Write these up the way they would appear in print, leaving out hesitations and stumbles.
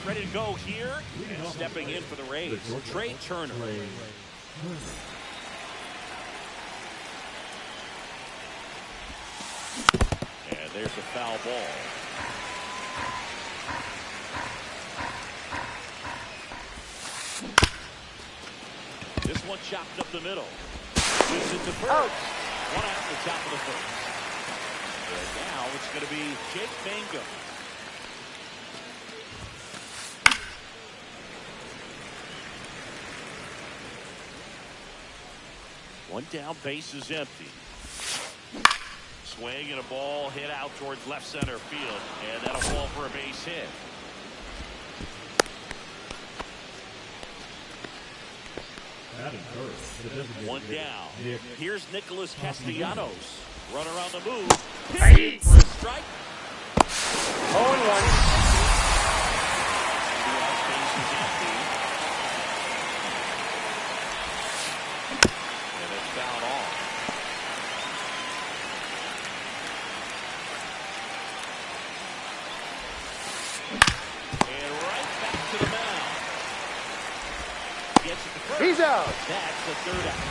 ready to go here. And stepping in for the Rays, Trey Turner. And there's a foul ball. This one chopped up the middle. Moves it to first. One out at the top of the first. And now it's going to be Jake Mangum. One down, base is empty. Swing and a ball hit out towards left center field. And that'll fall for a base hit. One down. Here's Nicholas Castellanos. Runner on the move. Hit for a strike. 0-1. Base is empty. And it's fouled off. And right back to the mound. Gets it to first. He's out. That's the third out.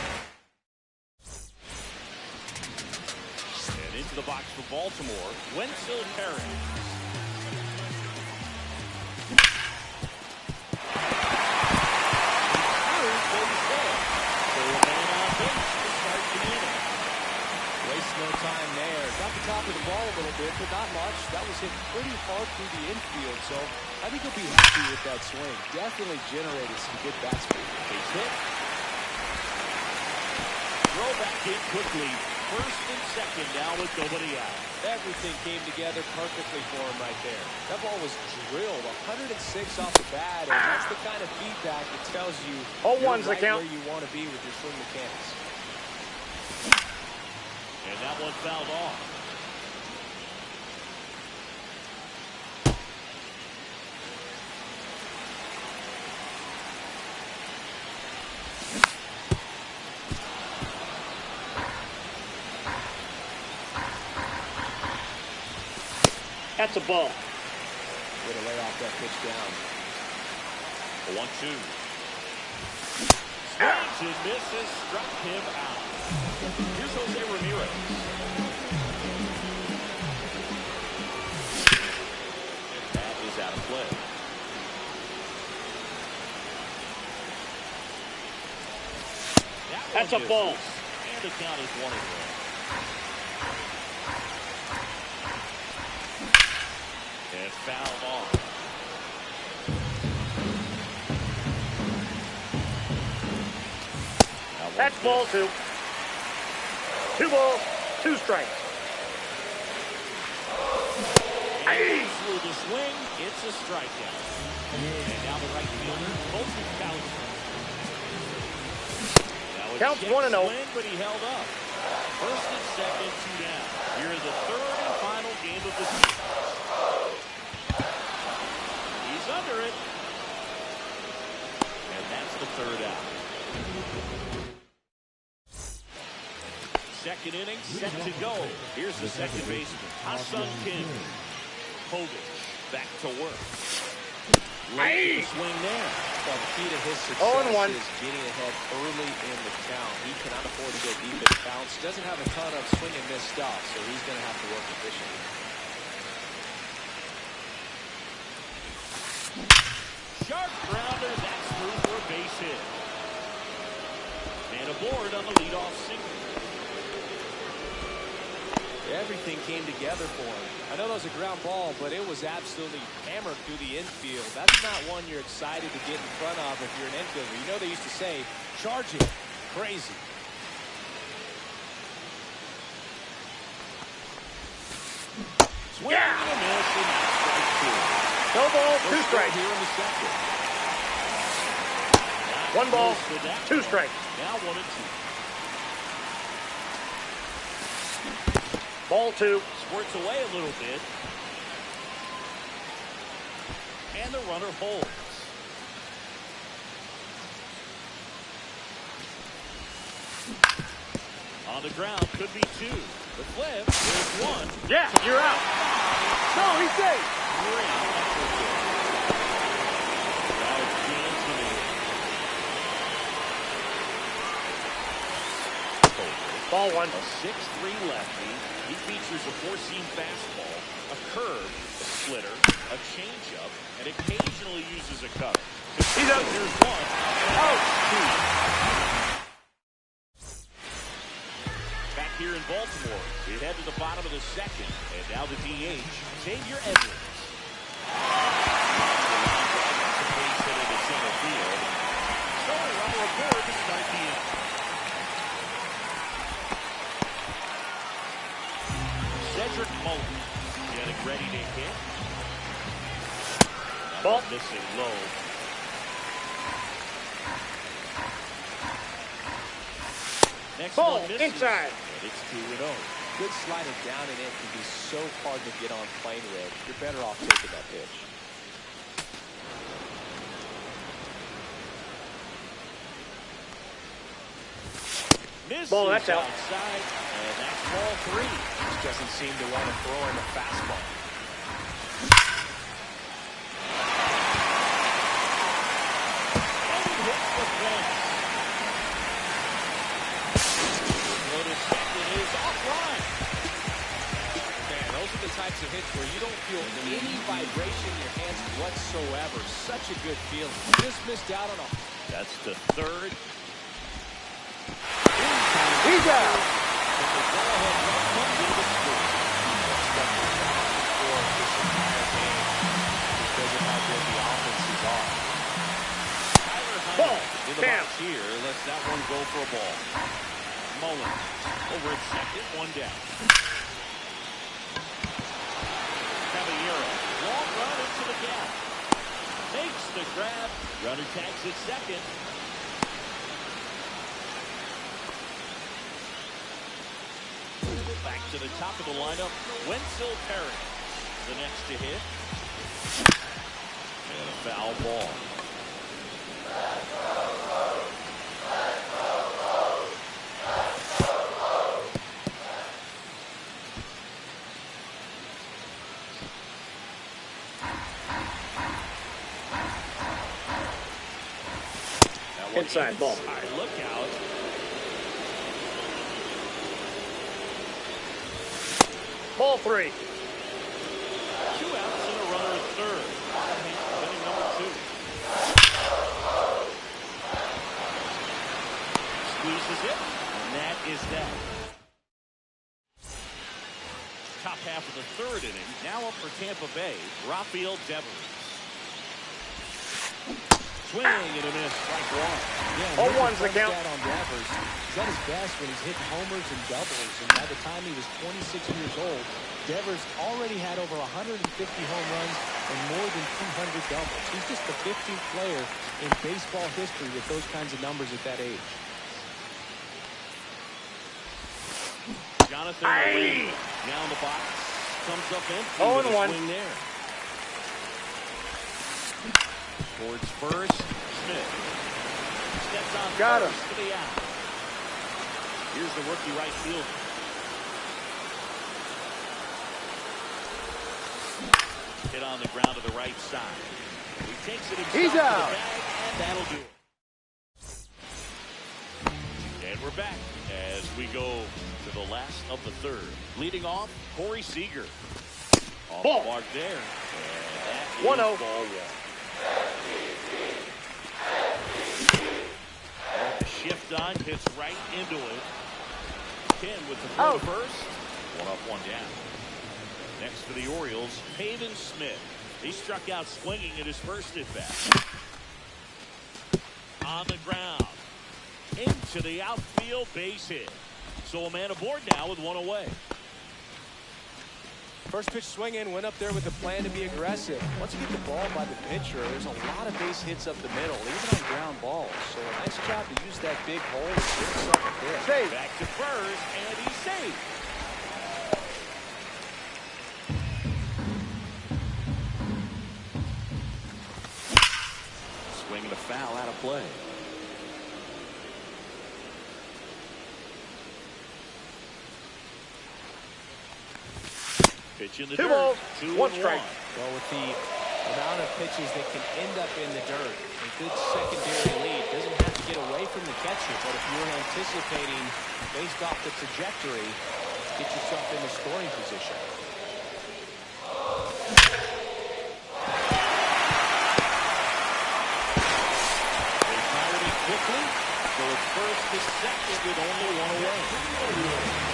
And into the box for Baltimore, Wenzel Perez. Waste no time there. Got the top of the ball a little bit, but not much. That was hit pretty hard through the infield, so I think he'll be happy with that swing. Definitely generated some good bat speed. Base hit. Throw back in quickly. First and second now with nobody out. Everything came together perfectly for him right there. That ball was drilled 106 off the bat, and that's the kind of feedback that tells you you're right the count. where you want to be with your swing mechanics. And that one fouled off. That's a ball. Way to lay off that pitch down. A 1-2. Swings and misses, struck him out. Here's Jose Ramirez. That is out of play. That's a ball. And the count is 1-1. And fouled off. That's ball 2. 2 balls, 2 strikes. And through the swing, it's a strikeout. And now the right fielder, Colton Cowser. Counts 1-0. Swing, but he held up. First and second, 2 down. Here is the third and final game of the season. He's under it. And that's the third out. Second inning, set to go. Here's the second baseman, Ha-Seong Kim. Hogan back to work. Late swing there. Well, the key to his success 0-1. is getting ahead early in the count. He cannot afford to go deep in counts. Doesn't have a ton of swing and miss stuff, so he's going to have to work efficiently. Sharp grounder, that's through for a base hit. And aboard on the leadoff single. Everything came together for him. I know that was a ground ball, but it was absolutely hammered through the infield. That's not one you're excited to get in front of if you're an infielder. You know they used to say, charging, crazy. Swing and a miss, and that's strike 2. No ball, 2 strikes. Here in the second. 1 ball, 2 strikes. Now 1-2. Ball 2. Squirts away a little bit. And the runner holds. On the ground, could be 2. The flip, there's 1. Yeah, you're out. No, he's safe. You're out. Ball one. A 6'3" lefty. He features a four-seam fastball, a curve, a splitter, a changeup, and occasionally uses a cutter. He's out. Here's one. Out. Two. Back here in Baltimore, we head to the bottom of the second, and now the DH, Xavier Edwards. Base hit into center field. So a runner aboard to start the inning. Cedric Mullin getting ready to hit. Ball. Missing low. Next Ball one misses, inside. and it's 2-0. Good sliding down and in can be so hard to get on plane with. You're better off taking that pitch. Misses Ball, that's out. outside, and that's ball 3. Just doesn't seem to want to throw in a fastball. And he hits the fence. Loaded second is offline. Man, those are the types of hits where you don't feel any vibration in your hands whatsoever. Such a good feeling. Just missed out on a... That's the third. He's out. Ball. In the Down. box here, lets that one go for a ball. Mullin over at second, one down. Caballero, long run into the gap. Makes the grab. Runner tags at second. Back to the top of the lineup, Wenzel Perry, the next to hit. And a foul ball. That one Inside ball. inside. Look out. Ball 3. 2 outs and a runner at third. Inning number 2. Squeezes it, and that is that. Top half of the third inning. Now up for Tampa Bay, Rafael Devers. Swing and a miss, strike one. Yeah, Oh, one's the count. On Devers. He's at his best when he's hitting homers and doubles. And by the time he was 26 years old, Devers already had over 150 home runs and more than 200 doubles. He's just the 15th player in baseball history with those kinds of numbers at that age. Jonathan Lee down the box. Comes up empty. 0-1. Swing there. Towards first, Smith. Steps on Got him. first to the out. Here's the rookie right fielder. Hit on the ground to the right side. He takes it himself He's to out. the bag, and that'll do it. And we're back as we go to the last of the third. Leading off, Corey Seager. Off Ball. the mark there. And that is 1-0. ball 1. The shift on, hits right into it. Ken with the throw to first. 1 up, 1 down. Next for the Orioles, Pavin Smith. He struck out swinging at his first at bat. On the ground. Into the outfield, base hit. So a man aboard now with 1 away. First pitch swing in, went up there with a plan to be aggressive. Once you get the ball by the pitcher, there's a lot of base hits up the middle, even on ground balls. So a nice job to use that big hole and get himself a hit. Save. Back to first, and he's safe. Swinging a foul out of play. Pitch in the 2 dirt. balls, 2 1 and strike. 1. Well, with the amount of pitches that can end up in the dirt, a good secondary lead doesn't have to get away from the catcher. But if you're probably anticipating, based off the trajectory, get yourself in the scoring position. They fired it quickly, so it's first to second with only one away.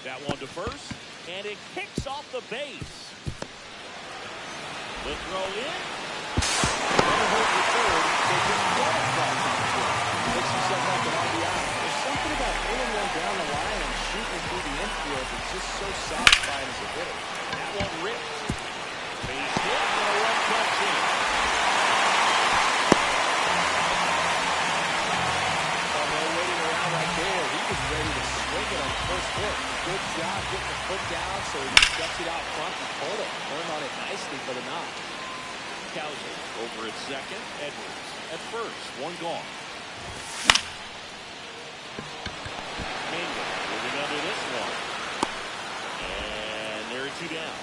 That one to first, and it kicks off the base. The throw in. Runner home for third, so just one across the field. Makes himself up an RBI. There's something about pulling one down the line and shooting through the infield that's just so satisfying as a hitter. That one ripped. Base hit, and a run comes in. Oh, no waiting around right there. He was ready to swing it on first hit. Good job getting the foot down so he steps it out front and pulled it. Turned on it nicely for the knock. Cowser over at second. Edwards at first. One gone. Mingo moving under this one. And there are two down.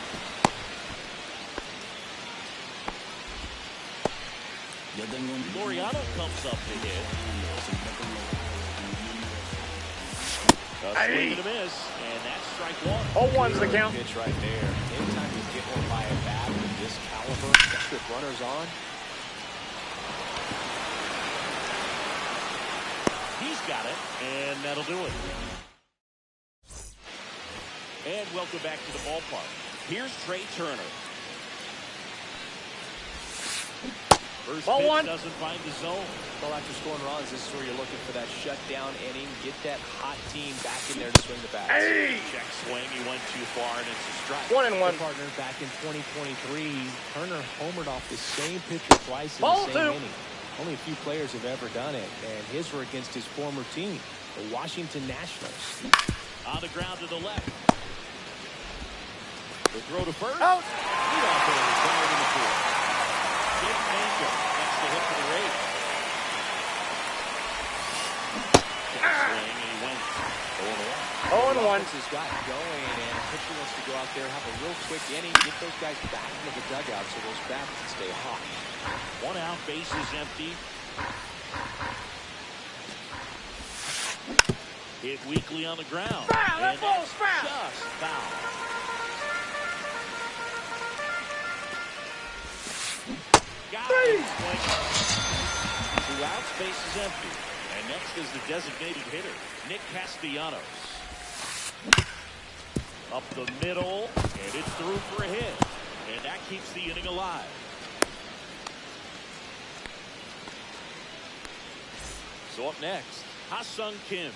Laureano comes up to hit. A swing and a miss, and that's strike one. 0-1's the count. Pitch right there. Anytime you get one by a bat with this caliber, especially with runners on. He's got it, and that'll do it. And welcome back to the ballpark. Here's Trey Turner. First Ball pitch one. doesn't find the zone. Well, after scoring runs, this is where you're looking for that shutdown inning. Get that hot team back in there to swing the bat. Hey! Check swing. He went too far, and it's a strike. 1-1. Partner back in 2023, Turner homered off the same pitcher twice in Ball the same two. inning. Only a few players have ever done it, and his were against his former team, the Washington Nationals. On the ground to the left. The throw to first. Out. Leadoff hitter retired in the field. Nick Mango. That's the hit for the Rays. Check swing, and he went 0-1. 0-1. Has got going, and pitcher wants to go out there, have a real quick inning, get those guys back into the dugout so those bats can stay hot. One out, base is empty. Hit weakly on the ground. Foul, that And ball's that's foul. just foul. Got it. Two outs, base is empty. And next is the designated hitter, Nick Castellanos. Up the middle, and it's through for a hit. And that keeps the inning alive. So up next, Ha-Sung Kim.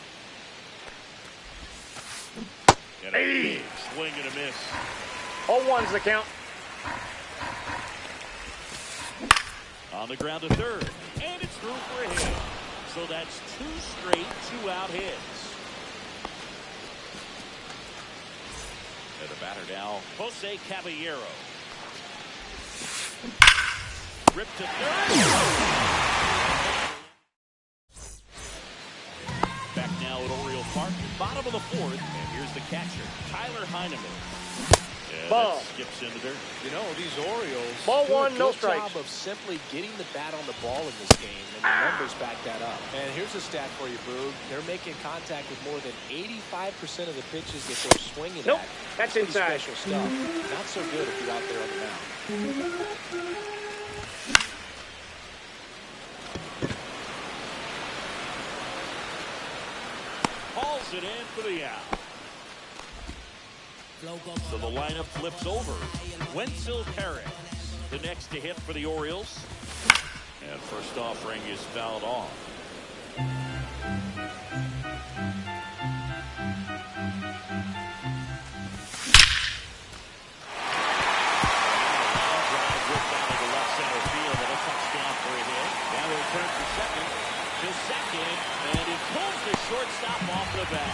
And a big swing and a miss. 0-1's the count. On the ground to third, and it's through for a hit. So that's two straight two-out hits. And the batter now, Jose Caballero. Ripped to third. Back now at Oriole Park, bottom of the fourth, and here's the catcher, Tyler Heineman. Yeah, Ball. that skips into there. You know, these Orioles Ball do a one, no good strikes. job of simply getting the bat on the ball in this game, and the numbers back that up. And here's a stat for you, Boog. They're making contact with more than 85% of the pitches that they're swinging Nope, at. that's Pretty inside. special stuff. Not so good if you're out there on the mound. Hauls it in for the out. So the lineup flips over. Wenzel Perez, the next to hit for the Orioles. And first offering is fouled off. To second, and it pulls the shortstop off the bat.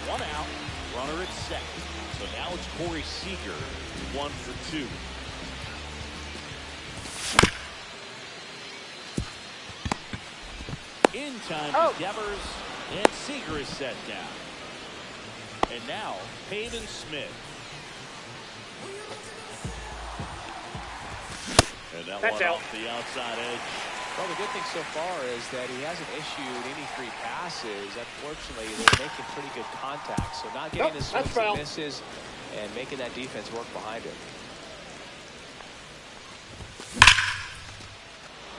One out, runner at second. So now it's Corey Seager, 1 for 2. time to Devers, and Seager is set down. And now, Pavin Smith. And that That's one out. off the outside edge. Well, the good thing so far is that he hasn't issued any free passes. Unfortunately, they're making pretty good contact. So not getting the swings and misses and making that defense work behind him.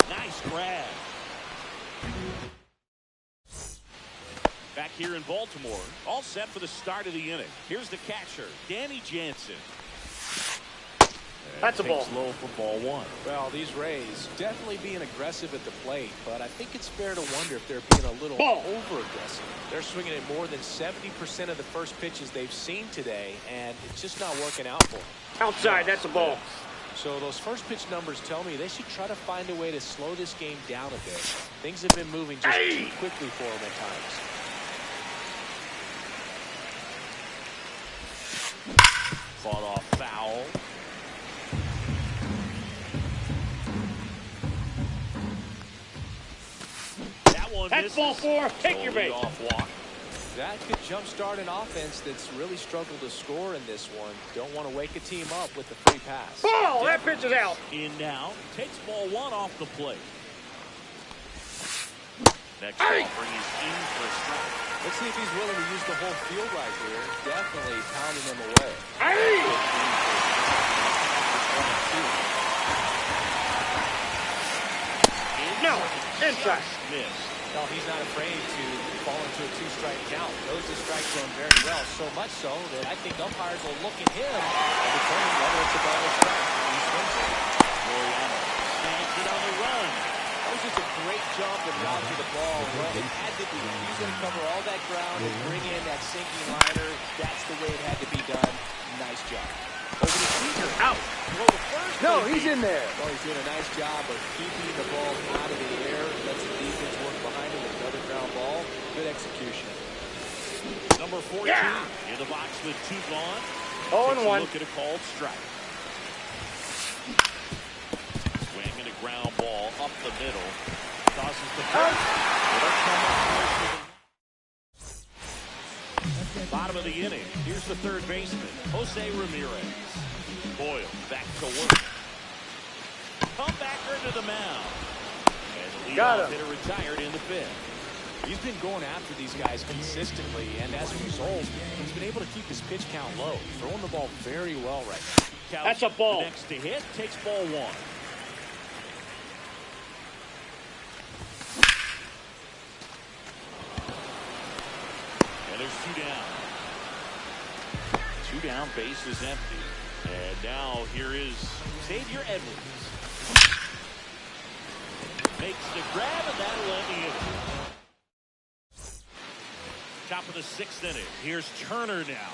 Nice grab. Back here in Baltimore, all set for the start of the inning. Here's the catcher, Danny Jansen. That's a ball. Low for ball one. Well, these Rays definitely being aggressive at the plate, but I think it's fair to wonder if they're being a little over-aggressive. They're swinging at more than 70% of the first pitches they've seen today, and it's just not working out for them. Outside, that's a ball. So those first pitch numbers tell me they should try to find a way to slow this game down a bit. Things have been moving just too quickly for them at times. Fought off foul. That one That's misses. ball four. Take your bait. Off walk. That could jumpstart an offense that's really struggled to score in this one. Don't want to wake a team up with the free pass. Ball! That pitch is out. In now. Takes ball one off the plate. Next ball brings in for a strike. Let's see if he's willing to use the whole field right here. Definitely pounding them away. No, inside. Miss. No, he's not afraid to fall into a two-strike count. Knows the strike zone very well, so much so that I think umpires will look at him and determine whether it's a ball or strike. He swings it. Loriano stands it on the run. That was just a great jump and route to the ball. Well, it had to be. He's going to cover all that ground and bring in that sinking liner. That's the way it had to be done. Nice job. Over to Seager. Out. Throw to first. No, he's in there. Well, he's doing a nice job of keeping the ball out of the air. Lets the defense work behind him with another ground ball. Good execution. Number 14 in the box with two gone. 0-1. Look at a called strike. Swing and a ground ball up the middle. Tosses the first. It'll come up close to the bottom of the inning. Here's the third baseman, Jose Ramirez. Boyle back to work. Comebacker to the mound. And the leadoff hitter retired in the fifth. He's been going after these guys consistently, and as a result, he's been able to keep his pitch count low, throwing the ball very well right now. That's a ball. The next to hit takes ball one. And there's two down. Two down, base is empty. And now here is Xavier Edwards. Makes the grab, and that'll end the inning. Top of the sixth inning. Here's Turner now.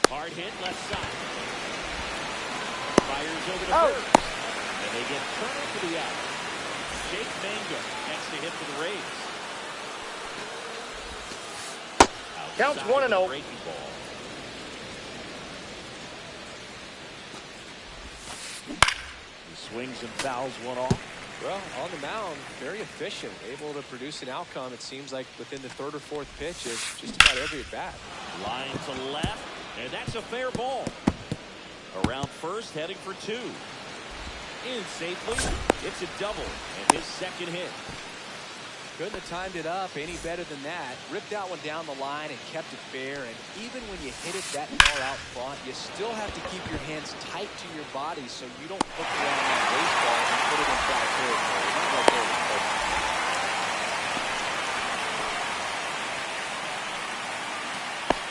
Hard hit left side. Fires over to first. And they get Turner for the out. Jake Mango next to hit for the Rays. Counts Outside 1-0. Breaking ball. He swings and fouls one off. Well, on the mound, very efficient, able to produce an outcome, it seems like, within the third or fourth pitch of just about every at-bat. Line to left, and that's a fair ball. Around first, heading for two. In safely, it's a double, and his second hit. Couldn't have timed it up any better than that. Ripped that one down the line and kept it fair. And even when you hit it that far out front, you still have to keep your hands tight to your body so you don't hook around that baseball and put it in foul territory. Not right there was perfect.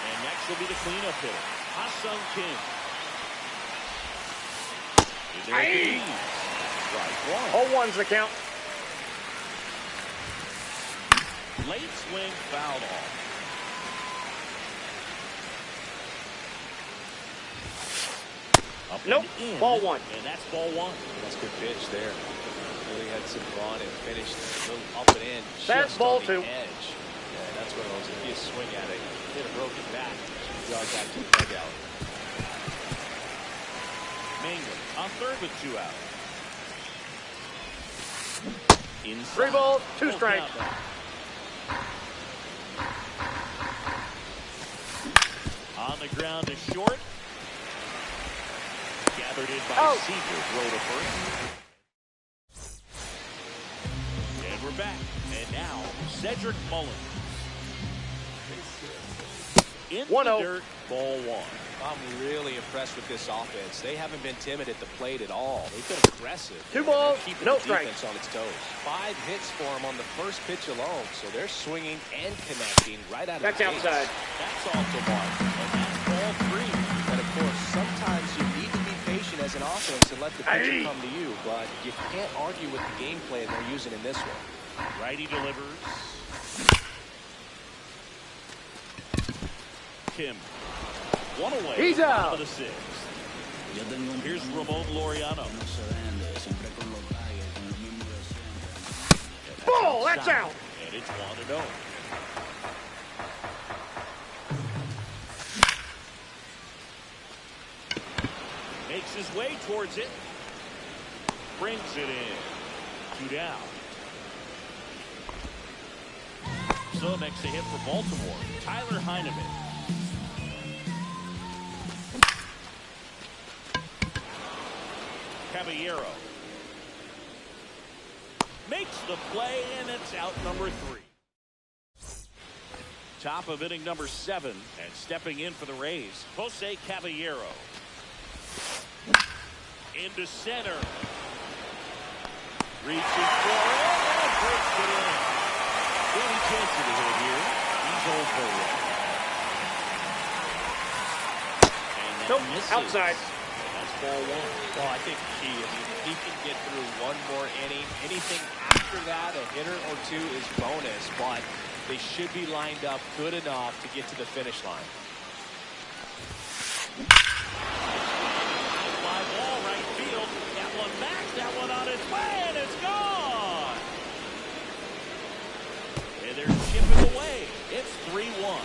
And next will be the cleanup hitter, Ha-Sung Kim. Oh, 1's the count. Late swing, fouled off. Up Nope, and in, ball one. And that's ball one. That's a good pitch there. Really had some run and finished a little up and in. That's just ball on the two. Edge. Yeah, that's one of those. If you swing at it, hit a broken bat, you jog back to the dugout. Mangum on third with two out. Inside. 3 balls, 2 strikes. On the ground is short. Gathered in by Seager. Throw to first. And we're back. And now, Cedric Mullins. In the dirt, ball 1. I'm really impressed with this offense. They haven't been timid at the plate at all. They've been aggressive. 2 balls, keeping no the defense strikes. on its toes. 5 hits for them on the first pitch alone, so they're swinging and connecting right out of the gates. That's outside. That's off the mark. And that's ball 3. But of course, sometimes you need to be patient as an offense and let the pitcher come to you. But you can't argue with the game plan they're using in this one. Righty delivers. Kim. 1 away. He's out. Of the 6th. Here's Ramon Laureano. Ball, that's out. And it's 1-0. Makes his way towards it. Brings it in. 2 down. So next a hit for Baltimore. Tyler Heineman. Caballero makes the play, and it's out number 3. Top of inning number 7, and stepping in for the Rays, Jose Caballero. Into center. Reaches for it, and breaks it in. Any chance of the hit here? He's 0 for 1. And that misses. Outside. That's ball 1. Well, I think he can get through 1 more inning. Anything after that, a hitter or 2 is bonus, but they should be lined up good enough to get to the finish line. Fly ball right field. That one back, that one on its way, and it's gone. And they're chipping away. It's 3-1.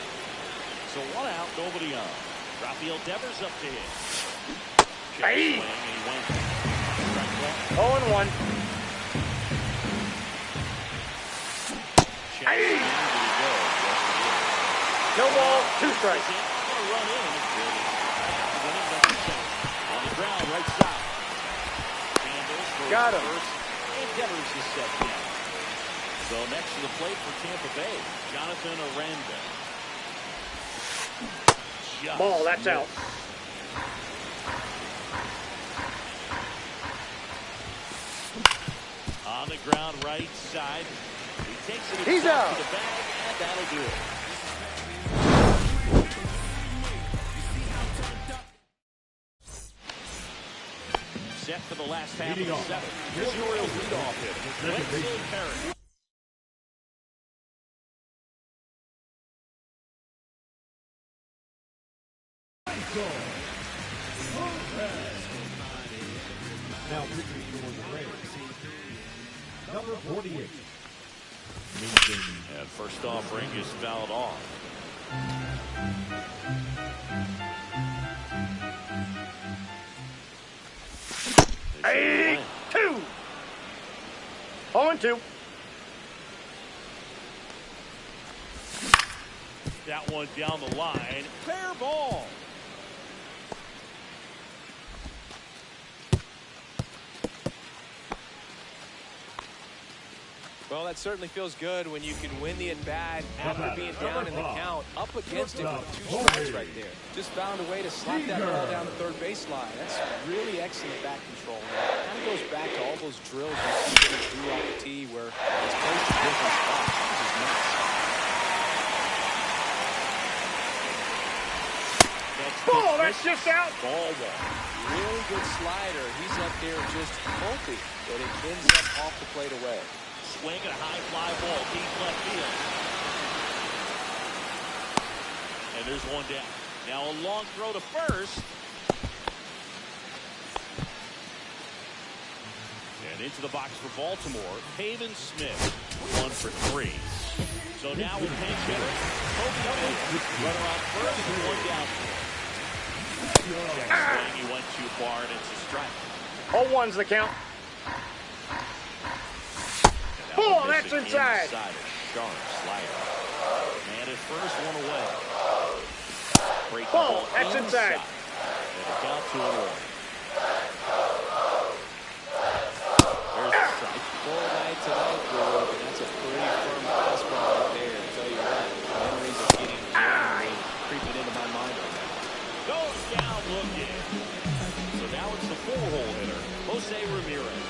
So 1 out, nobody on. Rafael Devers up to hit. Hey. 0-1. Hey. No ball, 2 strikes. Run in. On the ground, right side. Got him. And Devers is set down. So next to the plate for Tampa Bay, Jonathan Aranda. Ball, that's out. On the ground, right side. He takes it He's out. to the bag, and that'll do it. Set for the last half of the 7th. Here's the Orioles leadoff hitter, Wednesday Perry. Now pitching for the Rays, number 48. And first offering is fouled off. Hey, 2. 0-2. That one down the line. Fair ball. Well, that certainly feels good when you can win the at-bat after being down in the count, up against it with 2 strikes right there. Just found a way to slap that ball down the third baseline. That's really excellent bat control. It kind of goes back to all those drills you see getting through off the tee where it's placed in different spots. This is nice. Ball, that's just out. Ball 1. Really good slider. He's up there just hoping that it ends up off the plate away. Swing and a high fly ball, deep left field. And there's 1 down. Now a long throw to first. And into the box for Baltimore, Pavin Smith, 1 for 3. So now with pinch hitter, runner on first, and 1 down. Swing, he went too far, and it's a strike. 0-1's the count. Ball, that's inside. A sharp slider. And his first one away. Break Ball, that's inside. And a count 2-1. There's the strike. Full night tonight, George, and that's a pretty firm fastball right there. I tell you what, memories of getting creeping into my mind right now. Goes down looking. So now it's the 4-hole hitter, Jose Ramirez.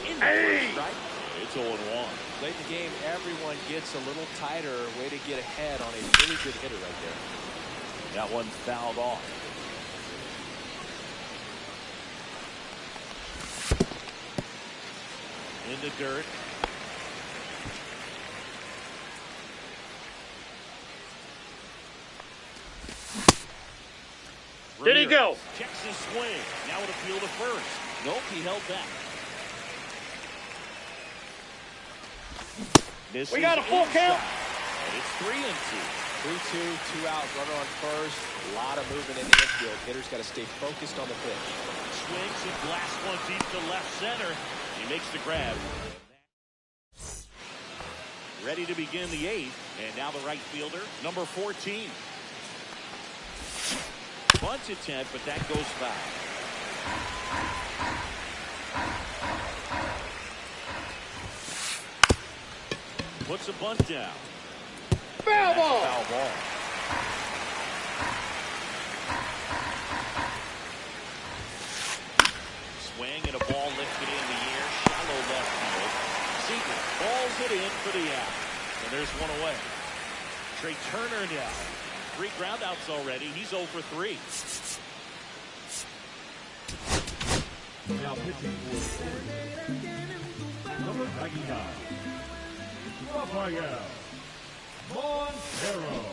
In the first strike, it's 0-1. Late in the game, everyone gets a little tighter. Way to get ahead on a really good hitter right there. That one fouled off. In the dirt. Did he go? Checks his swing. Now it'll field to first. Nope, he held back. We got a full count. And it's 3-2. 3-2, 2 out, runner on first. A lot of movement in the infield. Hitter's got to stay focused on the pitch. Swings and blasts one deep to left center. He makes the grab. Ready to begin the 8th. And now the right fielder, number 14. Bunt attempt, but that goes foul. Puts a bunt down. Foul ball. Foul ball. Swing and a ball lifted in the air. Shallow left field. Seager balls it in for the out. And there's one away. Trey Turner now. 3 groundouts already. He's 0 for 3. Now pitching for the number 99. Rafael Montero.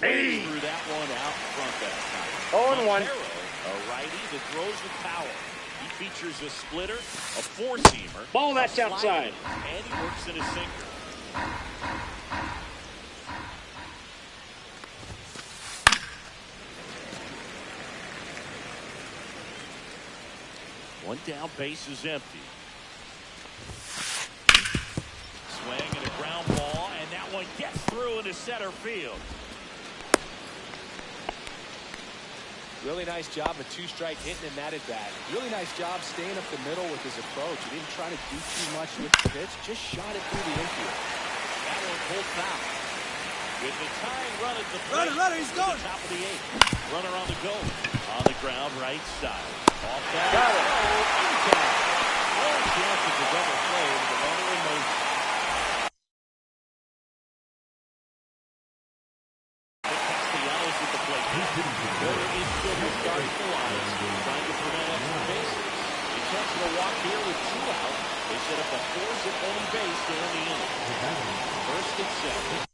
Hey. Threw that one out front that time. 0-1. Montero, a righty that throws with power. He features a splitter, a 4-seamer. Ball, that's outside. And he works in his sinker. One down, base is empty. Swing and a ground ball, and that one gets through into center field. Really nice job, a 2-strike hitting him that at bat. Really nice job staying up the middle with his approach. He didn't try to do too much with the pitch, just shot it through the infield. That one pulled foul. With the tying run at the plate. Runner, he's going. Top of the 8th. Runner on the go. On the ground, right side. Off that. Got it. In time. No chance of the double play with the runner in motion. Castellanos with the plate. Porter is still starting the line, trying to prevent extra bases. He checks the walk here with 2 out. They set up a force at only base to end the inning. First and 7.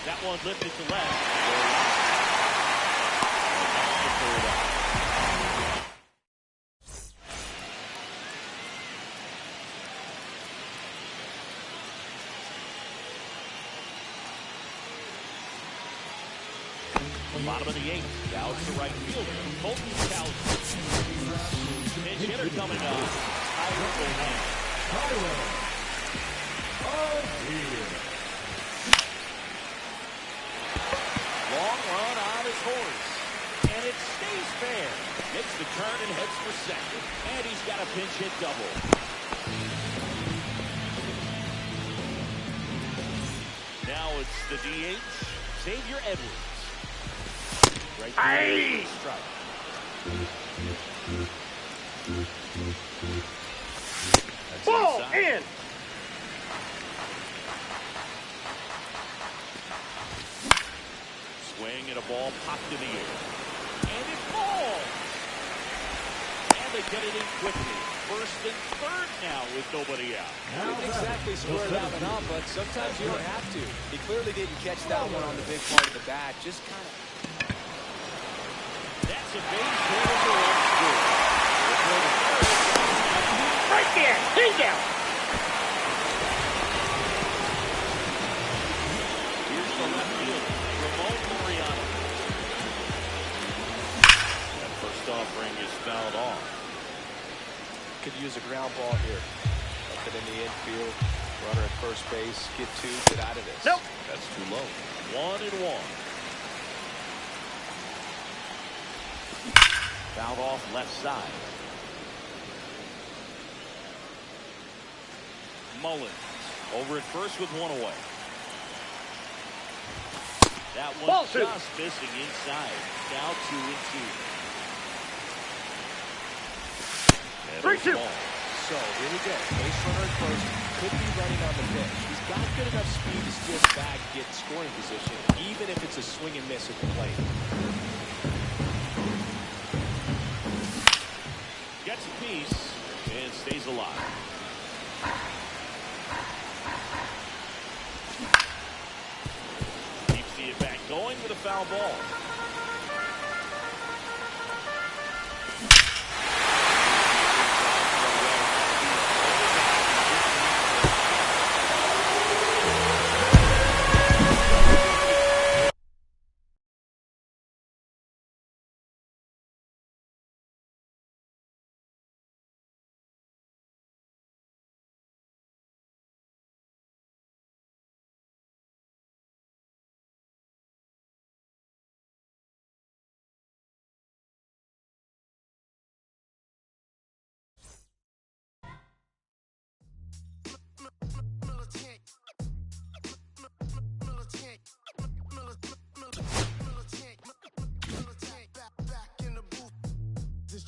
That one lifted to left. Bottom of the 8th. Now it's the right fielder, Colton Cowser. Pinch hitter coming up. Tyler O'Neill. Long run on his horse. And it stays fair. Makes the turn and heads for second. And he's got a pinch hit double. Now it's the DH, Xavier Edwards. Right there, strike. That's Ball inside. in. Swing and a ball popped in the air. And it falls. And they get it in quickly. First and third now with nobody out. Didn't exactly square that one up, but sometimes you don't have to. He clearly didn't catch that one on the big part of the bat. Just kind of. That's a base hit in the left field. Right there. Hang down. Here's the left fielder, Ramon Laureano. That first offering is fouled off. Could use a ground ball here. Up it in the infield. Runner at first base. Get two. Get out of this. Nope. That's too low. 1-1. Fouled off left side. Mullins over at first with one away. That one Ball two. just missing inside. Now 2-2. 3-2. So here we go. Base runner at first. Could be running on the pitch. He's got good enough speed to steal the bag, get in scoring position, even if it's a swing and miss at the plate. Gets a piece and stays alive. Keeps the at-bat going with a foul ball.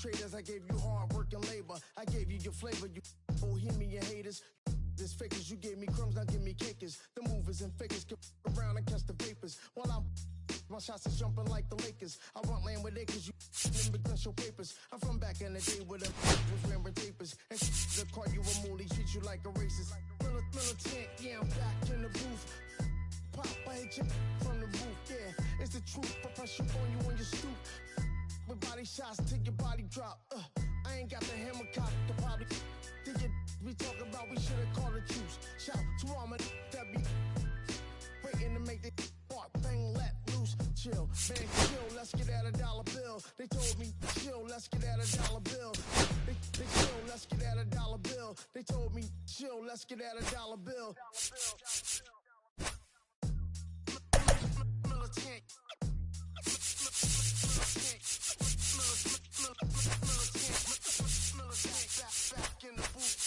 Traders, I gave you hard work and labor. I gave you your flavor, you bohemian haters. This fakers, you gave me crumbs, now give me cakers. The movers and fakers get around and catch the vapors. While my shots is jumping like the Lakers. I want land with acres, you immigrants show papers. I'm from back in the day with them was wearing tapers. And the car you a moolie, treat you like a racist. Militant, yeah, I'm back in the booth. Pop, I hit you from the roof, yeah. It's the truth, I press you on you on your stoop. With body shots till your body drop. I ain't got the hammer cock to probably think it we talk about. We should have called the troops. Shout to all my that be waiting to make the spark bang let loose. Chill, man, chill. Let's get at $1 bill. They told me chill. Let's get at $1 bill. They chill. Let's get at $1 bill. They told me chill. Let's get at $1 bill. Militant. Back in the booth.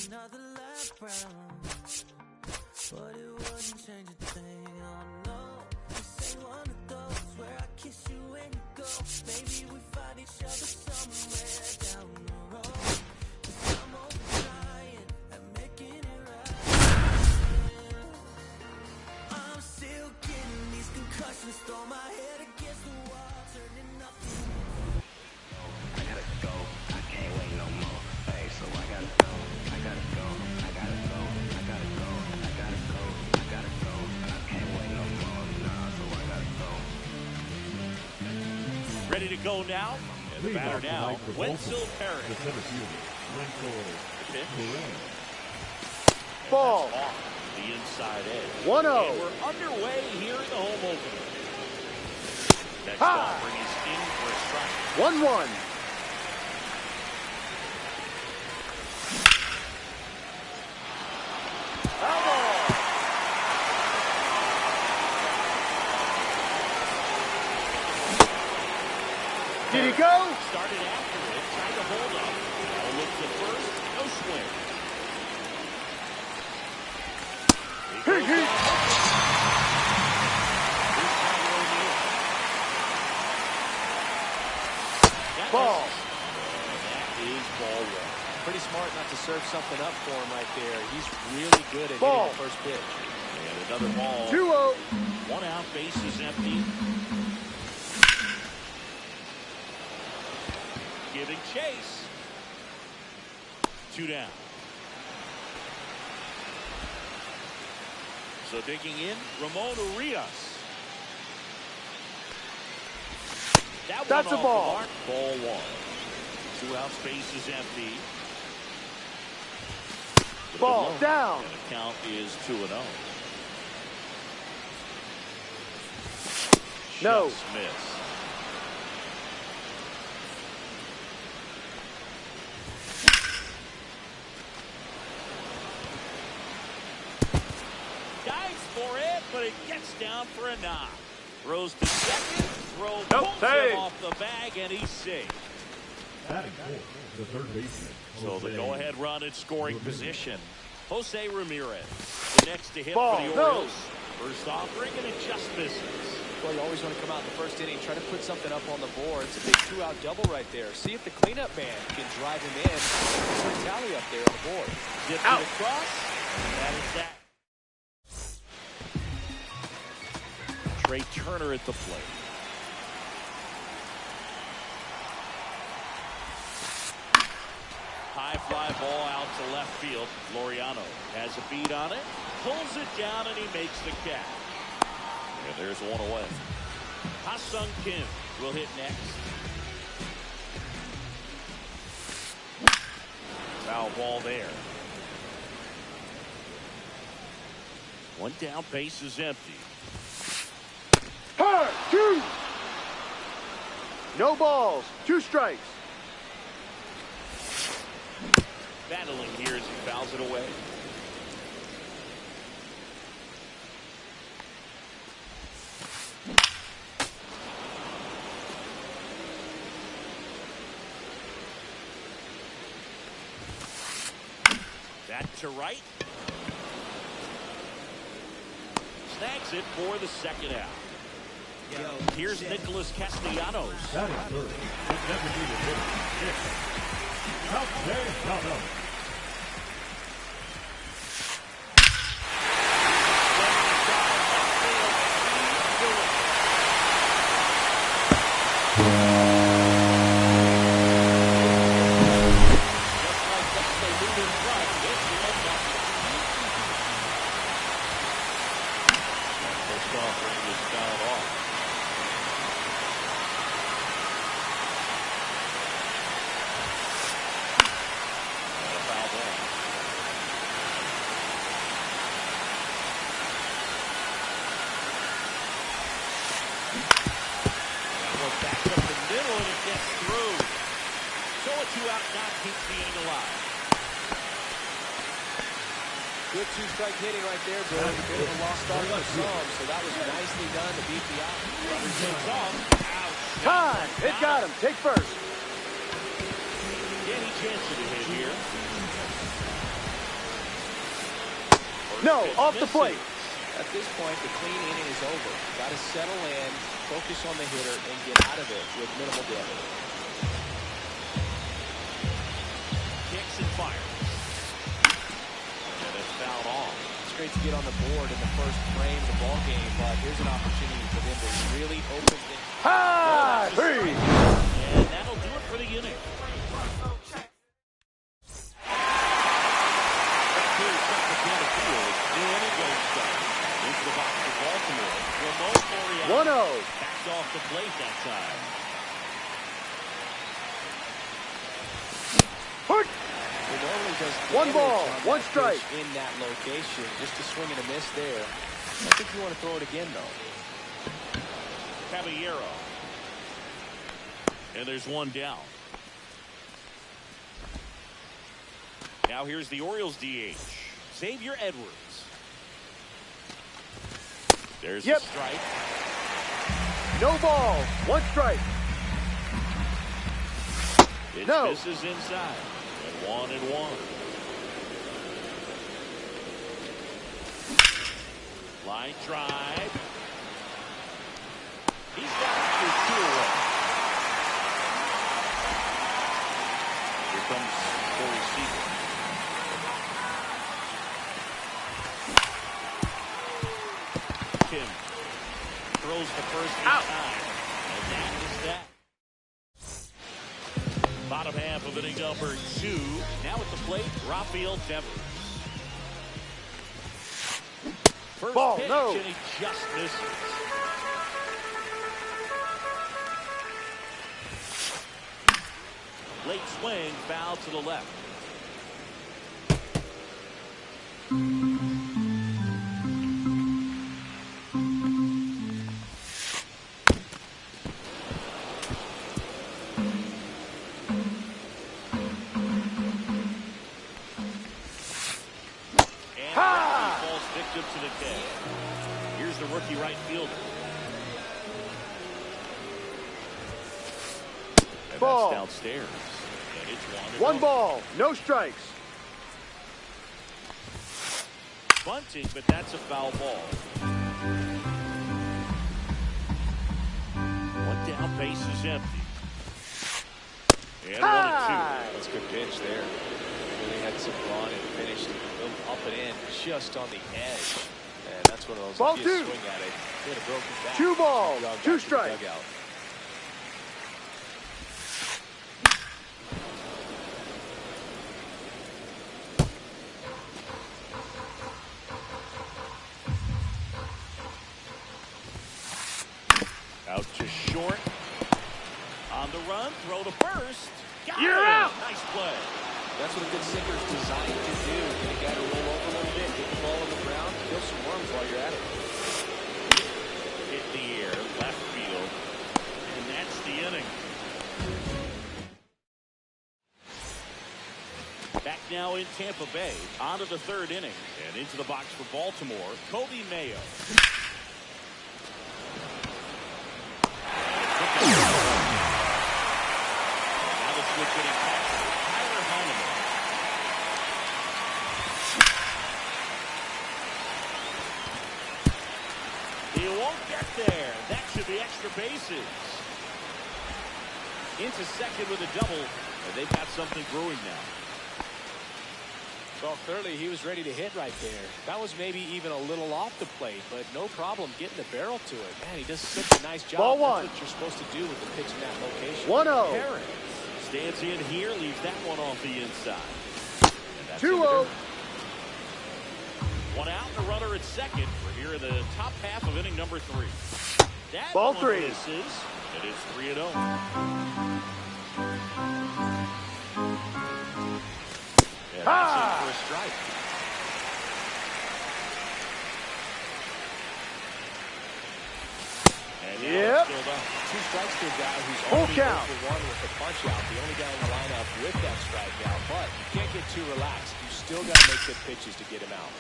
Another lap round, but it wouldn't change a thing. Oh no, this ain't one of those where I kiss you when you go. Maybe we find each other somewhere down the road. 'Cause I'm over trying and making it right. I'm still getting these concussions, throw my head against the wall, turning nothing. I gotta go, I can't wait no more. Hey, so I gotta go. I gotta go, I gotta go, I gotta go, I gotta go, I gotta go. I can't wait no more, nah, so I gotta go. Ready to go now? And the batter now, Wenzel Perez. The center fielder, Wenzel Perez. Ball. Off the inside edge. 1-0. And we're underway here in the home opener. Next Ha! offering is in for a strike. 1-1. Did he go? Started after it, tried to hold up. Now looks at first, no swing. He goes down. Here's Tyler O'Neill. Got Pretty smart not to serve something up for him right there. He's really good at hitting the first pitch. And another ball. 2-0. 1 out, base is empty. Giving chase. 2 down. So digging in, Ramon Urias. That's a ball. Ball 1. 2 outs, base is empty. Ball down. And the count is 2-0. No. Just miss. Dives for it, but it gets down for a knock. Throws to second. Throw pulls him off the bag, and he's safe. Batting fourth, the third baseman. So the Jose go-ahead run in scoring position. Jose Ramirez, the next to hit Ball, for the no. Orioles. First offering, and it just misses. Well, you always want to come out in the first inning, try to put something up on the board. It's a big 2-out double right there. See if the cleanup man can drive him in. Put a tally up there on the board. Zipped Out. it across. That is that. Trey Turner at the plate. High fly ball out to left field. Laureano has a beat on it, pulls it down, and he makes the catch. And there's 1 away. Ha-Sung Kim will hit next. Foul ball there. 1 down, base is empty. Hard, 2. No balls, 2 strikes. Battling here as he fouls it away. That to right. Snags it for the second out. Here's Nicholas Castellanos. Batting third, the designated hitter. Castellanos. Good 2-strike hitting right there, Bill. A bit of a lost start for some, so that was nicely done to beat the out. Time. It got him. Take first. Danny Jansen to hit here. No, off the plate. At this point, the clean inning is over. Got to settle in, focus on the hitter, and get out of it with minimal damage. Kicks and fires. And it's fouled off. It's great to get on the board in the first frame of the ball game, but here's an opportunity for them to really open things. High, 3. And that'll do it for the inning. Into the box for Baltimore. Ramon Laureano 1-0. backed off the plate that time. Hook. He normally does 1 ball, damage on 1 that strike. pitch in that location. Just a swing and a miss there. I don't think you want to throw it again, though. Caballero. And there's 1 down. Now here's the Orioles DH, Xavier Edwards. There's a strike. No balls, 1 strike. It No. misses inside. And 1-1. Line drive. He's got it for 2 away. Here comes for receiver. Kim throws the first Out. time, and that is that. Bottom half of inning number 2. Now at the plate, Rafael Devers. First Ball, pitch, no. and he just misses. Late swing, foul to the left. Victim to the catch. Here's the rookie right fielder. And Ball. that's downstairs. And it's 1-0. One ball, no strikes. Bunting, but that's a foul ball. One down, base is empty. And 1-2. That's a good pitch there. Really had some run and finished up and in just on the edge. And that's one of those. Ball you 2. swing at it. Hit a broken back. 2 balls, Jog back 2 to the strikes. dugout. Out to short. On the run, throw to first. Got You're him. out. Nice play. That's what a good sinker is designed to do. Get a guy to roll over a little bit, get the ball on the ground, kill some worms while you're at it. Hit the air, left field, and that's the inning. Back now in Tampa Bay, on to the 3rd inning, and into the box for Baltimore, Kobe Mayo. Now the switch hitting catcher, Tyler Heineman. He won't get there. That should be extra bases. Into second with a double, and they've got something brewing now. Well, clearly he was ready to hit right there. That was maybe even a little off the plate, but no problem getting the barrel to it. Man, he does such a nice job. Ball That's 1. what you're supposed to do with the pitch in that location. 1-0. Harris stands in here, leaves that one off the inside. And that's 2-0. One out, and a runner at second. We're here in the top half of inning number 3. That Ball one 3. misses. It is 3-0. And that's in for a strike. And now Yep. it's still up. 2 strikes to a guy who's Full only count. 0 for 1 with the punch out. The only guy in the lineup with that strikeout, but you can't get too relaxed. You still got to make good pitches to get him out.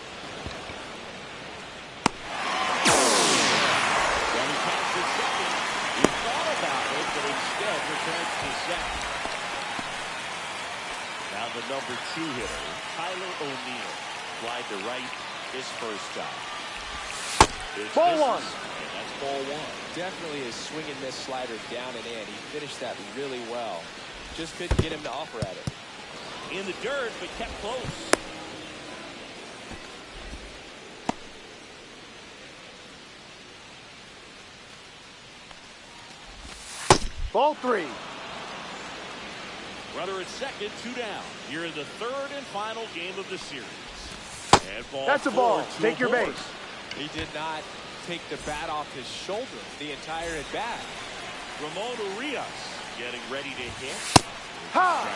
When he counts at second, he thought about it, but instead returns to second. Now the number 2 hitter, Tyler O'Neill. Slide to right his first time. It's Ball misses, 1. And that's ball 1. Definitely a swing and miss slider down and in. He finished that really well. Just couldn't get him to offer at it. In the dirt, but kept close. Ball 3. Runner at second, 2 down. Here in the 3rd and final game of the series. And ball That's a 4 ball. to Take your aboard. base. He did not take the bat off his shoulder the entire at bat. Ramon Urias getting ready to hit. Ha!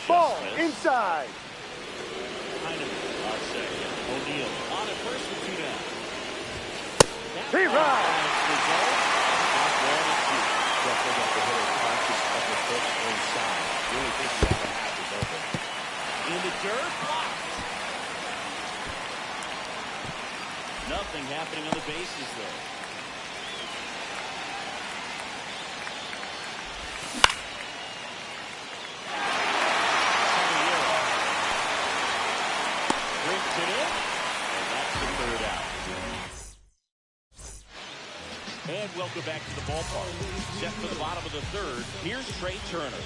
Ball Just missed. inside. Heineman on second. O'Neill on at first with 2 down. That He ball rides. finds the zone. Not 1-2. Definitely got the hitter conscious of the pitch inside. Really think the other half is open. In the dirt, blocked. Nothing happening on the bases there. Brings it in, and that's the 3rd out. And And welcome back to the ballpark. Set for the bottom of the third. Here's Trey Turner.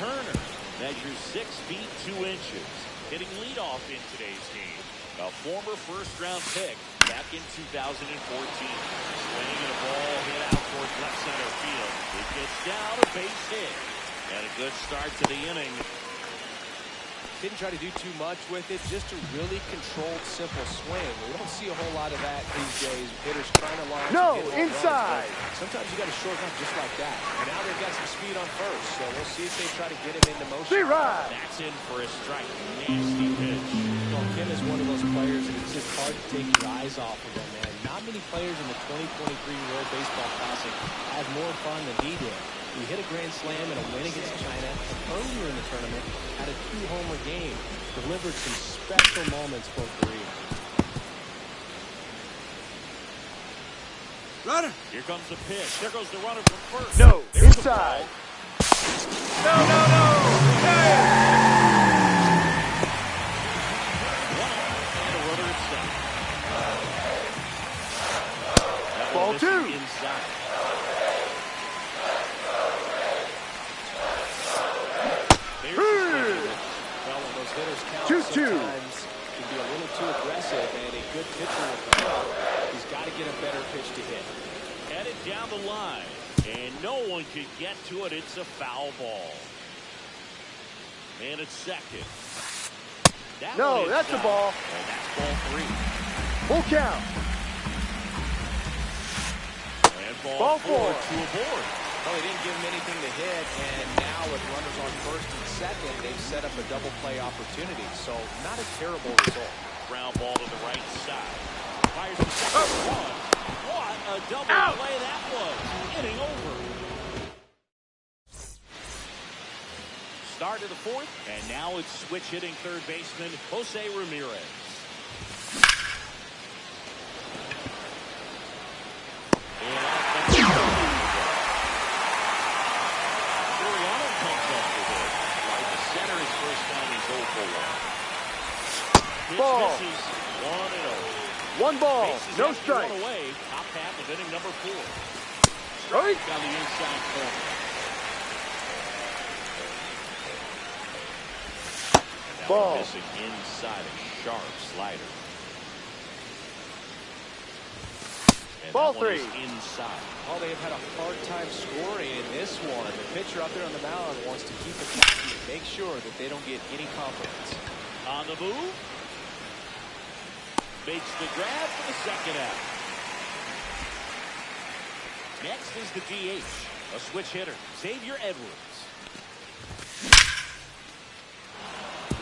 Turner measures 6 feet 2 inches. Hitting leadoff in today's game. A former first-round pick back in 2014. Swinging a ball hit out towards left center field. It gets down, a base hit. And a good start to the inning. Didn't try to do too much with it, just a really controlled, simple swing. We don't see a whole lot of that these days. Hitters trying to launch. No, and hit home inside. runs, sometimes you got to shorten up just like that. And now they've got some speed on first, so we'll see if they try to get him into motion. Z-Ride. That's in for a strike. Nasty pitch. Well, Kim is one of those players that it's just hard to take your eyes off of him, man. Not many players in the 2023 World Baseball Classic have more fun than he did. He hit a grand slam in a win against China, and earlier in the tournament had a 2-homer game. Delivered some special moments for Korea. Runner. Here comes the pitch. There goes the runner from first. No, There's the inside. ball. No. Hey. One out and a runner at second. That Ball one missing 2. Inside. There's the swing. Well, when those hitters count, 2-2. sometimes can be a little too aggressive, and a good pitcher will come out. He's got to get a better pitch to hit. Headed down the line, and no one can get to it. It's a foul ball. And it's second. That No, one is that's a foul. ball. And that's ball 3. Full count. And ball Ball 4 4. to a board. Well, they didn't give him anything to hit, and now with runners on first and second, they've set up a double play opportunity. So not a terrible result. Ground ball to the right side. Fires the second one. What a double play that was. Inning over. Start of the fourth, and now it's switch hitting third baseman Jose Ramirez. Ball. Misses 1-0. 1 ball. Bases No after strike. one away. Top half of inning number 4. Strike. Down the inside corner. And that Ball. one missing inside a sharp slider. And Ball that one 3. is inside. Oh, they have had a hard time scoring in this one. The pitcher out there on the mound wants to keep attacking and make sure that they don't get any confidence. On the move. Makes the grab for the second out. Next is the DH, a switch hitter, Xavier Edwards.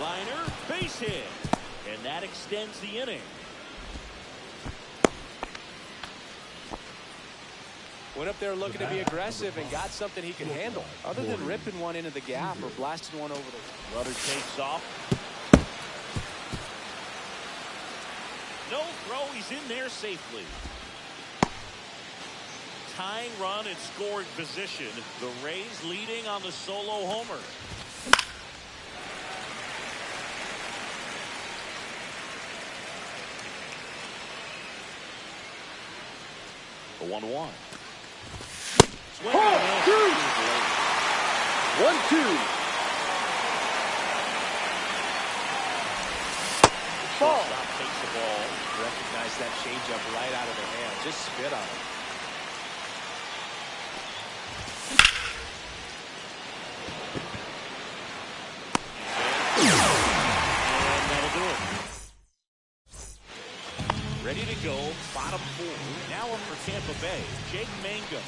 Liner, base hit, and that extends the inning. Went up there looking to be aggressive and got something he can handle. Other than ripping one into the gap or blasting one over the... Runner takes off. No throw, he's in there safely. Tying run in scoring position. The Rays leading on the solo homer. The 1-1. Ball 2. 1-2. Ball. Shortstop takes the ball. Recognize that changeup right out of their hand. Just spit on it. And that'll do it. Ready to go. Bottom 4. Now up for Tampa Bay. Jake Mangum.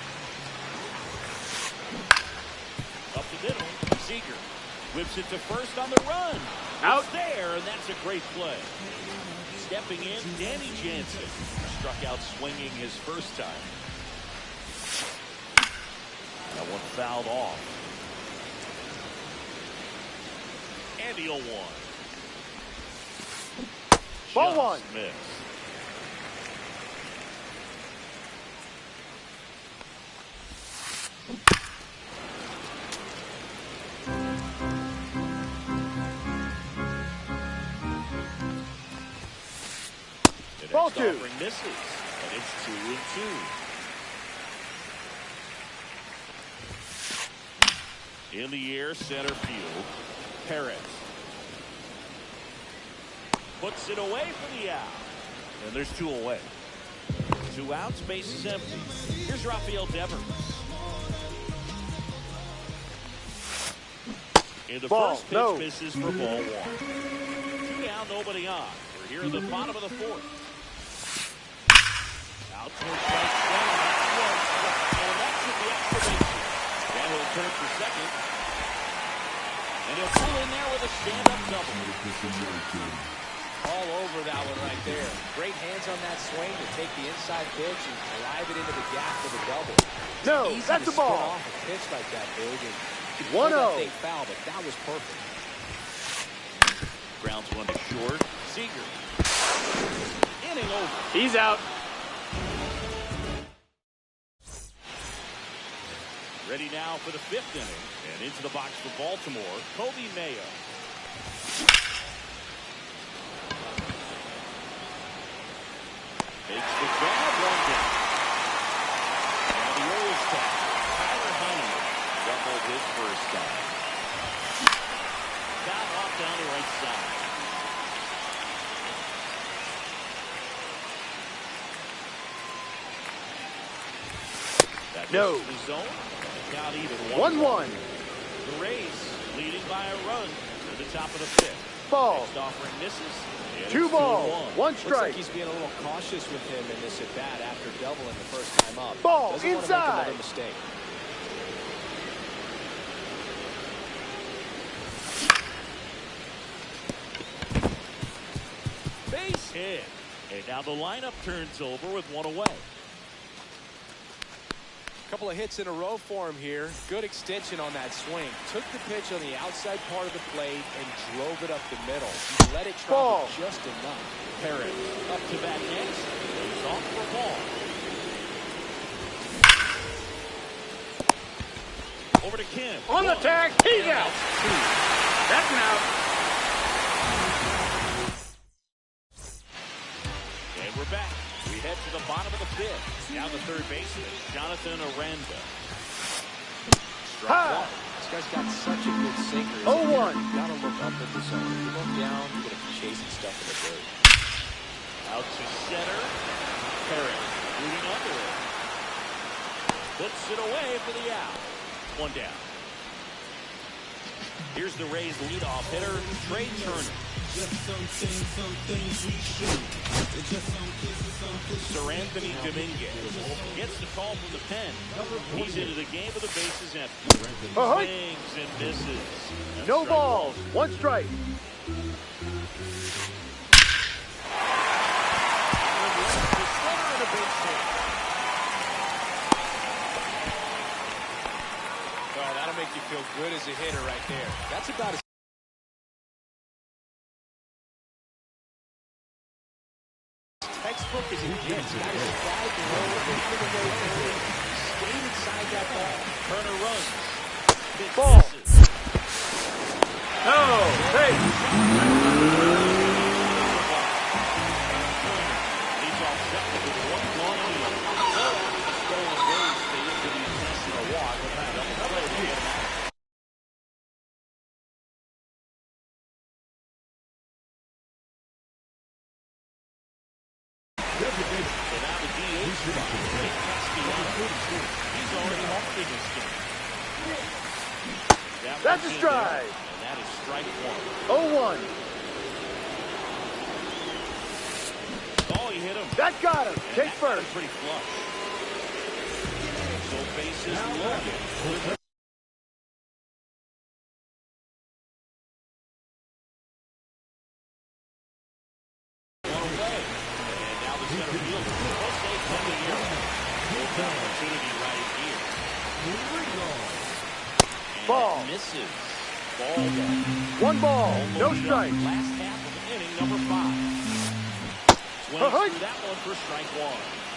Up the middle. Seager whips it to first on the run. Out. It's there, and that's a great play. Stepping in, Danny Jansen. Struck out swinging his first time. That one fouled off. And the 0-1. Ball Just 1. missed. Ball Next 2. offering misses. And 2-2. In the air, center field. Perez puts it away for the out. And there's 2 away. 2 outs, base is empty. Here's Rafael Devers. And the first pitch misses for ball 1. 2 down, nobody on. We're here in the bottom of the 4th. Out towards right center. And that should be extra base. That will turn for second. And he'll pull in there with a stand-up double. All over that one right there. Great hands on that swing to take the inside pitch and drive it into the gap for the double. No, Easy that's to a ball. spin off a pitch like that, big. And 1-0. Foul, but that was perfect. Grounds one to short. Seager. Inning over. He's out. Ready now for the 5th inning. And into the box for Baltimore, Kobe Mayo. Makes the grab, 1 down. Now the Orioles tap. Tyler Heineman doubled his first time. Foul off down the right side. That No. misses the zone. Count even 1-1. The Rays leading by a run to the top of the 5th. Ball. Next offering misses. And 2 it's balls, 2-1. 1 Looks strike. like he's being a little cautious with him in this at-bat after doubling the first time up. Ball Doesn't want to inside. make another mistake. Base hit. And now the lineup turns over with 1 away. Couple of hits in a row for him here. Good extension on that swing. Took the pitch on the outside part of the plate and drove it up the middle. He let it travel just enough. Perez up to bat next. He's off for ball. Over to Kim. On the tag. He's And out. 2. That's an out. And we're back. We head to the bottom of the 5th. Now the 3rd baseman, Jonathan Aranda. Strike 1. This guy's got such a good sinker. 0-1. You gotta look up at the zone. If you look down, you're gonna be chasing stuff in the dirt. Out to center. Perez moving under it. Puts it away for the out. 1 down. Here's the Rays leadoff hitter, Trey Turner. Sir Anthony Dominguez gets the call from the pen. He's into the game with the bases empty. Swings and misses. That's No strike balls. 1 strike. The slider and a base hit. Oh, that'll make you feel good as a hitter right there. That's about as textbook as it gets. Got his flag below it, stayed inside that ball. Turner runs. Pitch Ball. misses. No. Hey. Leads off second with 1 long lead. Stolen base. They into the intentional walk. With that double play, they get him out. So now the DH spot. Nick Castellanos. He's already off in this game. That's a one's in strike. there, and that is strike 1. 0-1. Oh, he hit him. That got him. And Take that got him first. pretty flush. So bases loaded. One away. And now the center fielder. Jose Caballero. Open opportunity right here. And Ball. that misses. Ball one. 1 ball. No Almost strike. done. Last half of inning number 5. Swings through that one for strike 1.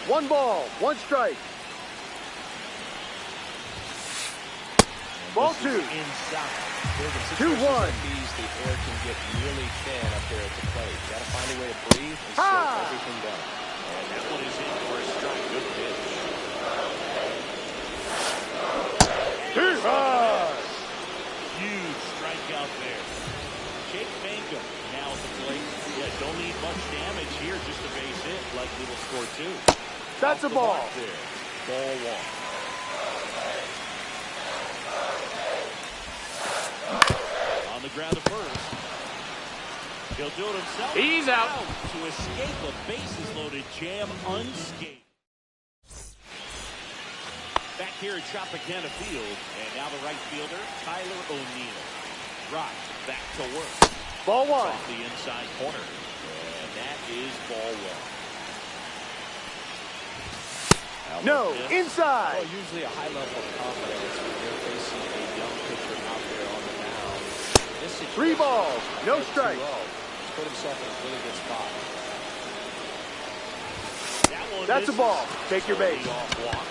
1 ball. 1 strike. Ball This is 2. inside. 2-1. Like these, the air can get really thin up there at the plate. Got to find a way to breathe and slow everything down. And that one is in for a strike. Good pitch. Huge strikeout there. Jake Mangum now at the plate. Yeah, don't need much damage here, just a base hit. Likely will score two. That's a ball. There. Ball one. On the ground to first. He'll do it himself. He's out. To escape a bases loaded jam unscathed. Back here at Tropicana Field, and now the right fielder, Tyler O'Neill. Rock back to work. Ball one. Off the inside corner, and that is ball one. No, Well, inside. Usually a high level of confidence when you're facing a young pitcher out there on the mound. This situation, 3 balls, no strike. He's put himself in a really good spot. That one That's a misses. ball. Take your base. Leadoff walk.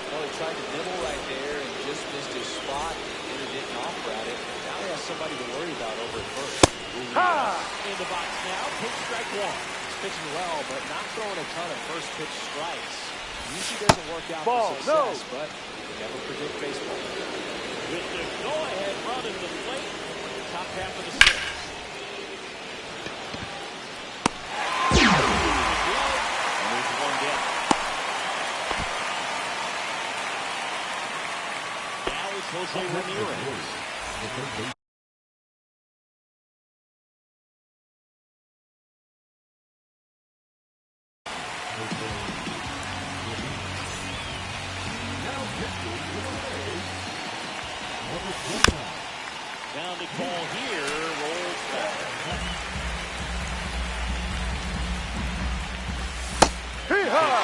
Well, he tried to nibble right there and just missed his spot. Hitter didn't offer at it. Now he has somebody to worry about over at first. Ha! In the box now, take strike one. He's pitching well, but not throwing a ton of first pitch strikes. Usually doesn't work out Ball, for no. success, but you never predict baseball. With the go-ahead run at the plate, top half of the sixth. And there's one down. Now it's Jose Ramirez. Down the call here, rolls back. Hee-haw!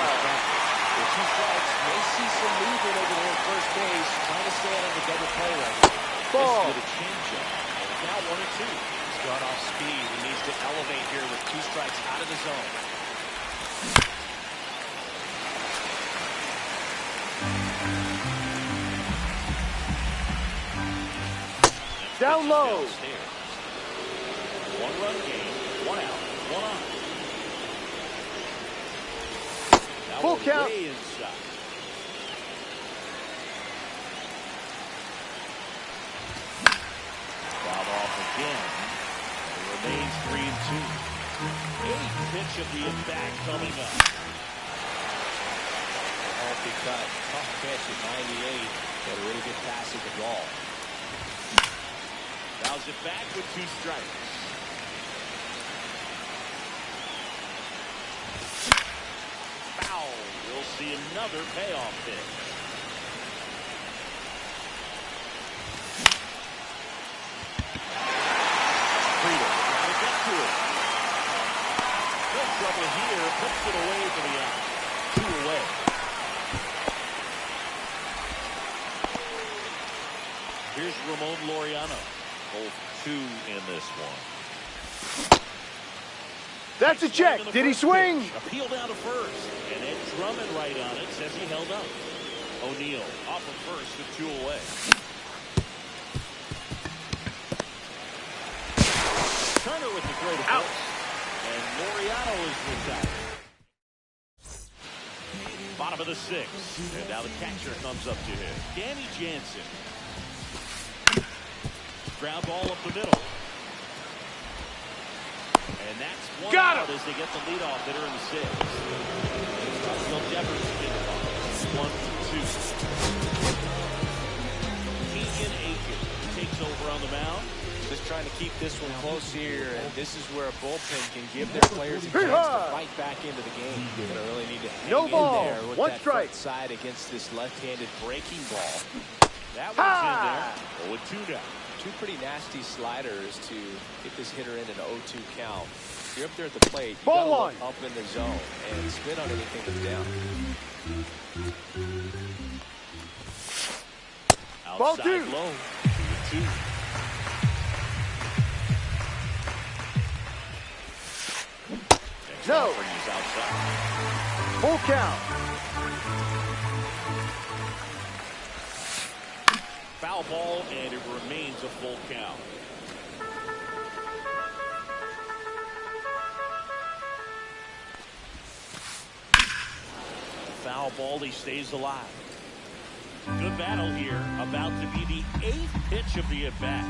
With 2 strikes, may see some movement over there at first base, trying to stay out of the double play right now. Ball. This is a changeup. And it's now 1-2. He's gone off speed. He needs to elevate here with 2 strikes out of the zone. Down low. Downstairs. 1-run game, 1 out, 1 on. That Full one count. way inside. Fouled off again. It remains 3-2. 8th pitch of the at-bat coming up. Healthy cut. Tough pitch at 98. Got a really good pass at the ball. Fouls it back with 2 strikes. Foul. We'll see another payoff pitch. Freedom. Gotta get to it. No trouble here. Puts it away for the out. 2 away. Here's Ramon Laureano. Both 2 in this one. That's a check. Did he swing? Appeal down to first. And then Drummond right on it says he held up. O'Neill off of first with 2 away. Turner with the throw to first. And Laureano is retired. Bottom of the 6th. And now the catcher comes up to him. Danny Jansen. Ground ball up the middle. And that's 1 Got out him. as they get the leadoff hitter in the 6th. Will Jefferson in the box. 1-2. Keegan Aiken takes over on the mound. Just trying to keep this one close here, and this is where a bullpen can give their players a chance to fight back into the game. You're going to really need to hang No in ball. there with 1 that strike. front side against this left-handed breaking ball. That one's Ha! in there. 0-2 now. 2 pretty nasty sliders to get this hitter in an 0-2 count. If you're up there at the plate, you Ball gotta look 1. up in the zone and spin on anything that's down. Ball Outside 2. low. 2-2. Next No. offering is outside. Full count. Foul ball, and it remains a full count. foul ball. He stays alive. Good battle here. About to be the 8th pitch of the at-bat.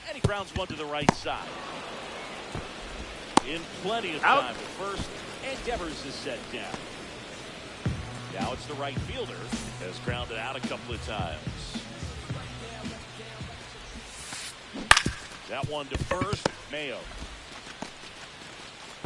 And he grounds one to the right side. In plenty of time at first, and Devers is set down. Now it's the right fielder. Has grounded out a couple of times. That one to first, Mayo.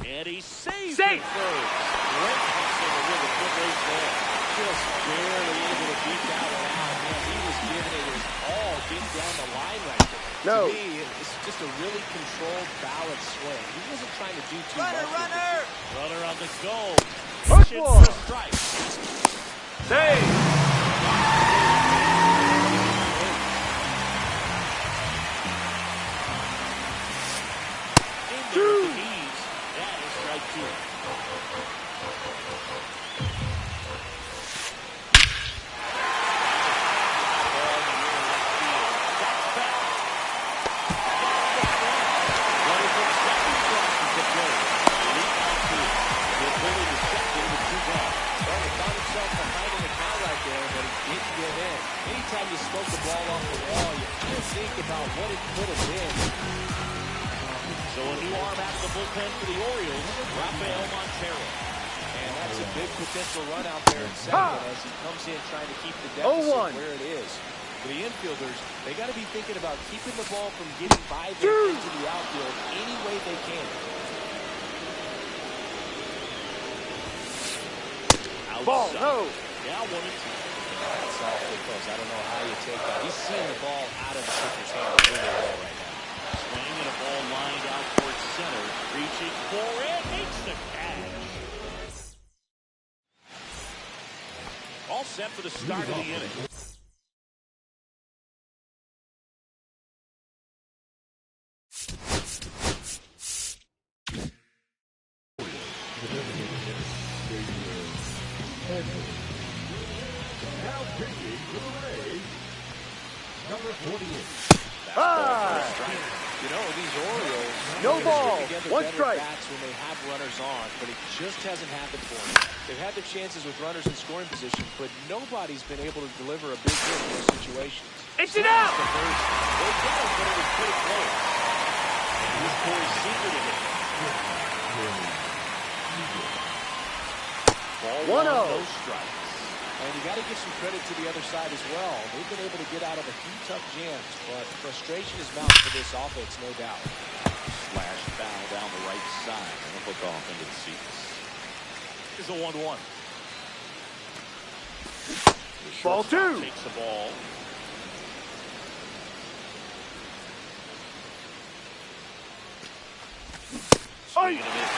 And he saves it first. Great hustle to win the foot race there. Just barely able to beat that one out. Man, he was giving it his all, getting down the line right there. No. To me, it's just a really controlled, balanced swing. He wasn't trying to do too much. Runner on the go. Push Pitch ball. for a strike. Save. That is strike 2. Anytime you smoke the ball off the wall, you kind of think about what it could have been. So a new arm out of the bullpen for the Orioles, Rafael Montero. And that's a big potential run out there in second as he comes in trying to keep the deficit where it is. For the infielders, they got to be thinking about keeping the ball from getting by them into the outfield any way they can. Ball, no. Now 1-2. That's awfully close. I don't know how you take that. He's seeing the ball out of the pitcher's hand really well right now. Swing and a ball lined out towards center. Reaching for it. Makes the catch. All set for the start of the inning. Now pitching for the Rays, number 48. You know, these Orioles, No ball. One better strike. bats when they have runners on, but it just hasn't happened for them. They've had their chances with runners in scoring position, but nobody's been able to deliver a big hit in those situations. It's it out. They got it, but it was pretty close. And this Corey's secret in it. Ball 1-0. no strikes. And you got to give some credit to the other side as well. They've been able to get out of a few tough jams, but frustration is mounting for this offense, no doubt. Slash foul down the right side. And a hook off into the seats. Here's a 1-1. Ball 2. Takes the ball. Swing and a miss.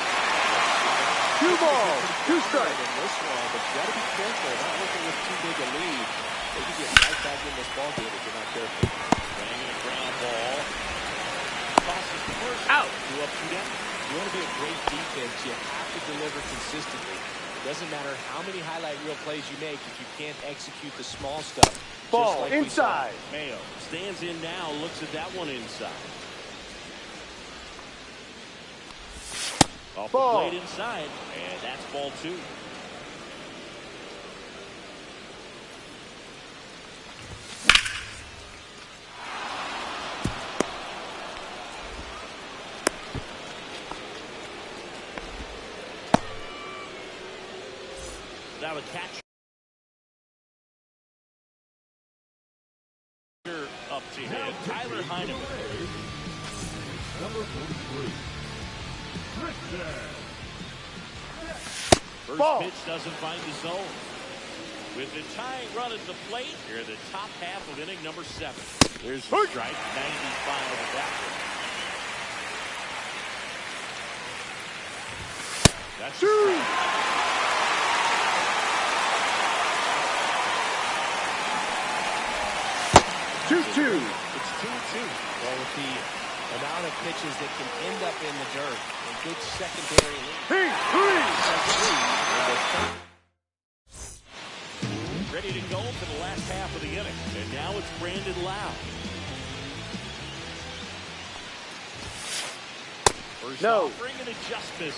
2 balls, 2 strikes. In this one, but you got to be careful. Not looking with too big a lead. They can get right back in this ball game if you're not careful. Swinging a ground ball. Tosses the first. Out. 2 up, 2 down. You want to be a great defense, you have to deliver consistently. It doesn't matter how many highlight reel plays you make if you can't execute the small stuff. Ball like inside. Mayo stands in now, looks at that one inside. Off Ball. the plate inside, and that's ball 2. Now the catcher up to hit. Tyler Heineman. Number 43. First Ball. pitch doesn't find the zone. With the tying run at the plate, here the top half of inning number 7. There's the strike, 95 of that one. That's 2. 2-2. It's 2-2. Well, with the amount of pitches that can end up in the dirt, a good secondary lead. Ready to go for the last half of the inning. And now it's Brandon Lau. First No. offering and it just misses.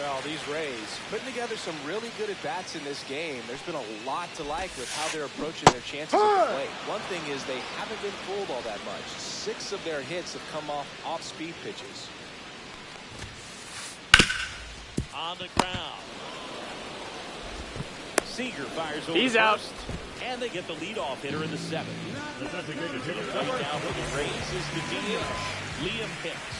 Well, these Rays putting together some really good at-bats in this game. There's been a lot to like with how they're approaching their chances at the plate. One thing is they haven't been fooled all that much. 6 of their hits have come off speed pitches. On the ground. Seager fires over. He's out. First, and they get the leadoff hitter in the 7th. Now for the Rays is the DH, Liam Hicks.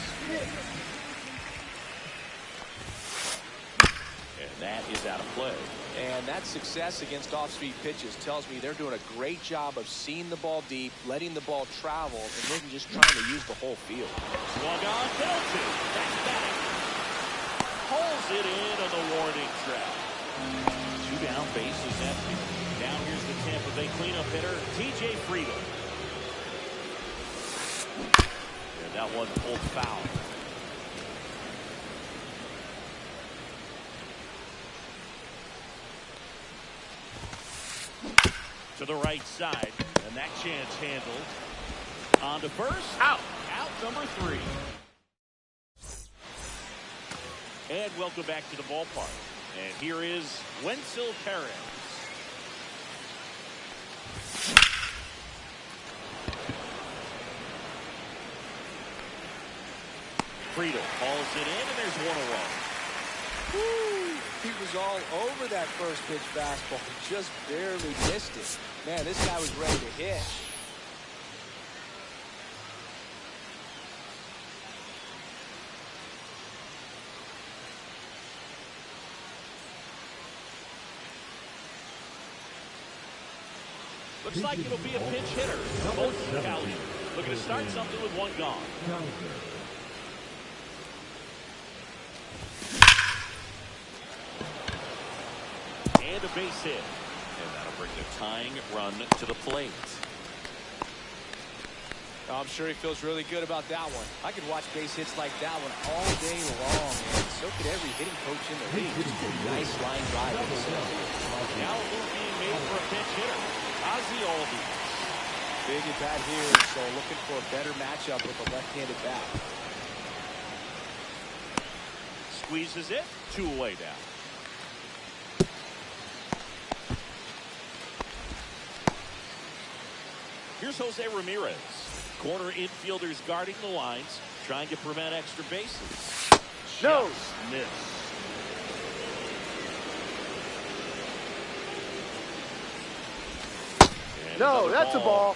And that is out of play. And that success against off-speed pitches tells me they're doing a great job of seeing the ball deep, letting the ball travel, and then just trying to use the whole field. Swung on, penalty. That's back. Pulls it in on the warning track. 2 down, bases empty. Now here's the Tampa Bay cleanup hitter, TJ Friedel. And that one pulled foul. To the right side, and that chance handled. On to first. Out. Out number 3. And welcome back to the ballpark. And here is Wenzel Perez. Friedel calls it in, and there's 1 away. Woo! He was all over that first pitch fastball. Just barely missed it. Man, this guy was ready to hit. Looks like it'll be a pinch hitter. Kelly looking to start something with 1 gone. And a base hit. And that'll bring the tying run to the plate. I'm sure he feels really good about that one. I could watch base hits like that one all day long, and so could every hitting coach in the league. Just a nice line drive. Now a move being made for a pinch hitter. Ozzie Albies. Big at bat here, so looking for a better matchup with a left-handed bat. Squeezes it. 2 away now. Here's Jose Ramirez. Corner infielders guarding the lines, trying to prevent extra bases. No. Just missed. And No, another that's a ball.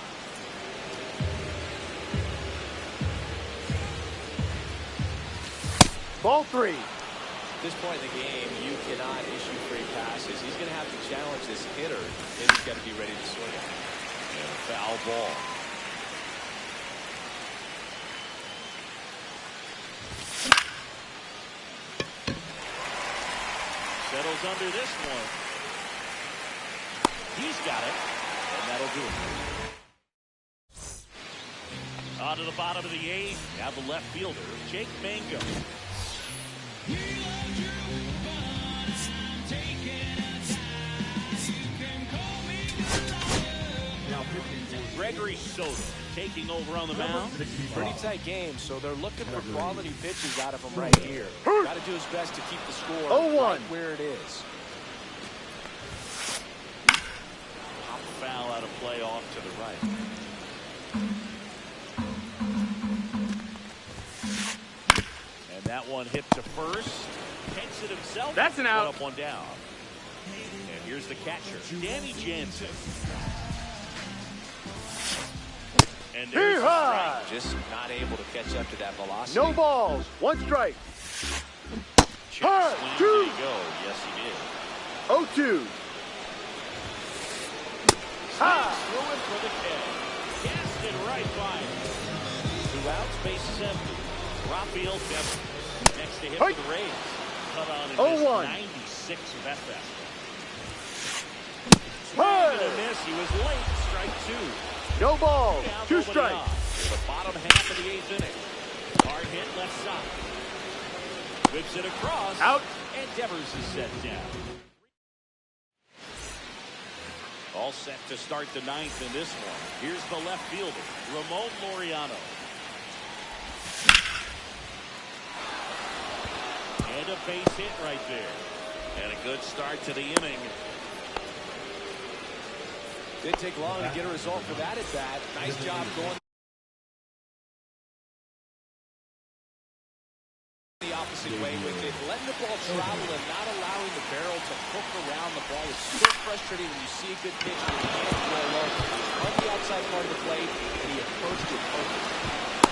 Ball 3. At this point in the game, you cannot issue free passes. He's going to have to challenge this hitter, and he's got to be ready to swing it. And a foul ball. Settles under this one. He's got it, and that'll do it. On to the bottom of the 8th. Now the left fielder, Jake Mango. Gregory Soto taking over on the mound. Pretty tight game, so they're looking for quality pitches out of him right here. Got to do his best to keep the score 0-1. right where it is. Pop foul out of play off to the right. And that one hit to first. Takes it himself. That's an out. 1 up, 1 down. And here's the catcher, Danny Jansen. And there's a strike. Just not able to catch up to that velocity. No balls. 1 strike. Check Hard. swing. 2. There you go. Yes, he did. 0-2. Ha! Threw it for the K. Cast it right by him. 2 outs, bases empty. Rafael Devers next to him for the Rays. Cut on in his 0-1. 96 of that fastball. Hey! Swing and a miss. He was late. Strike 2. No balls. Down, 2 nobody strikes. on. The bottom half of the 8th inning. Hard hit left side. Whips it across. Out. And Devers is set down. All set to start the 9th in this one. Here's the left fielder, Ramon Laureano. And a base hit right there. And a good start to the inning. Didn't take long to get a result for that at bat. Nice job going the opposite way with it, letting the ball travel and not allowing the barrel to hook around the ball. It's so frustrating when you see a good pitch and you can't roll over. On the outside part of the plate, and he approached it perfect.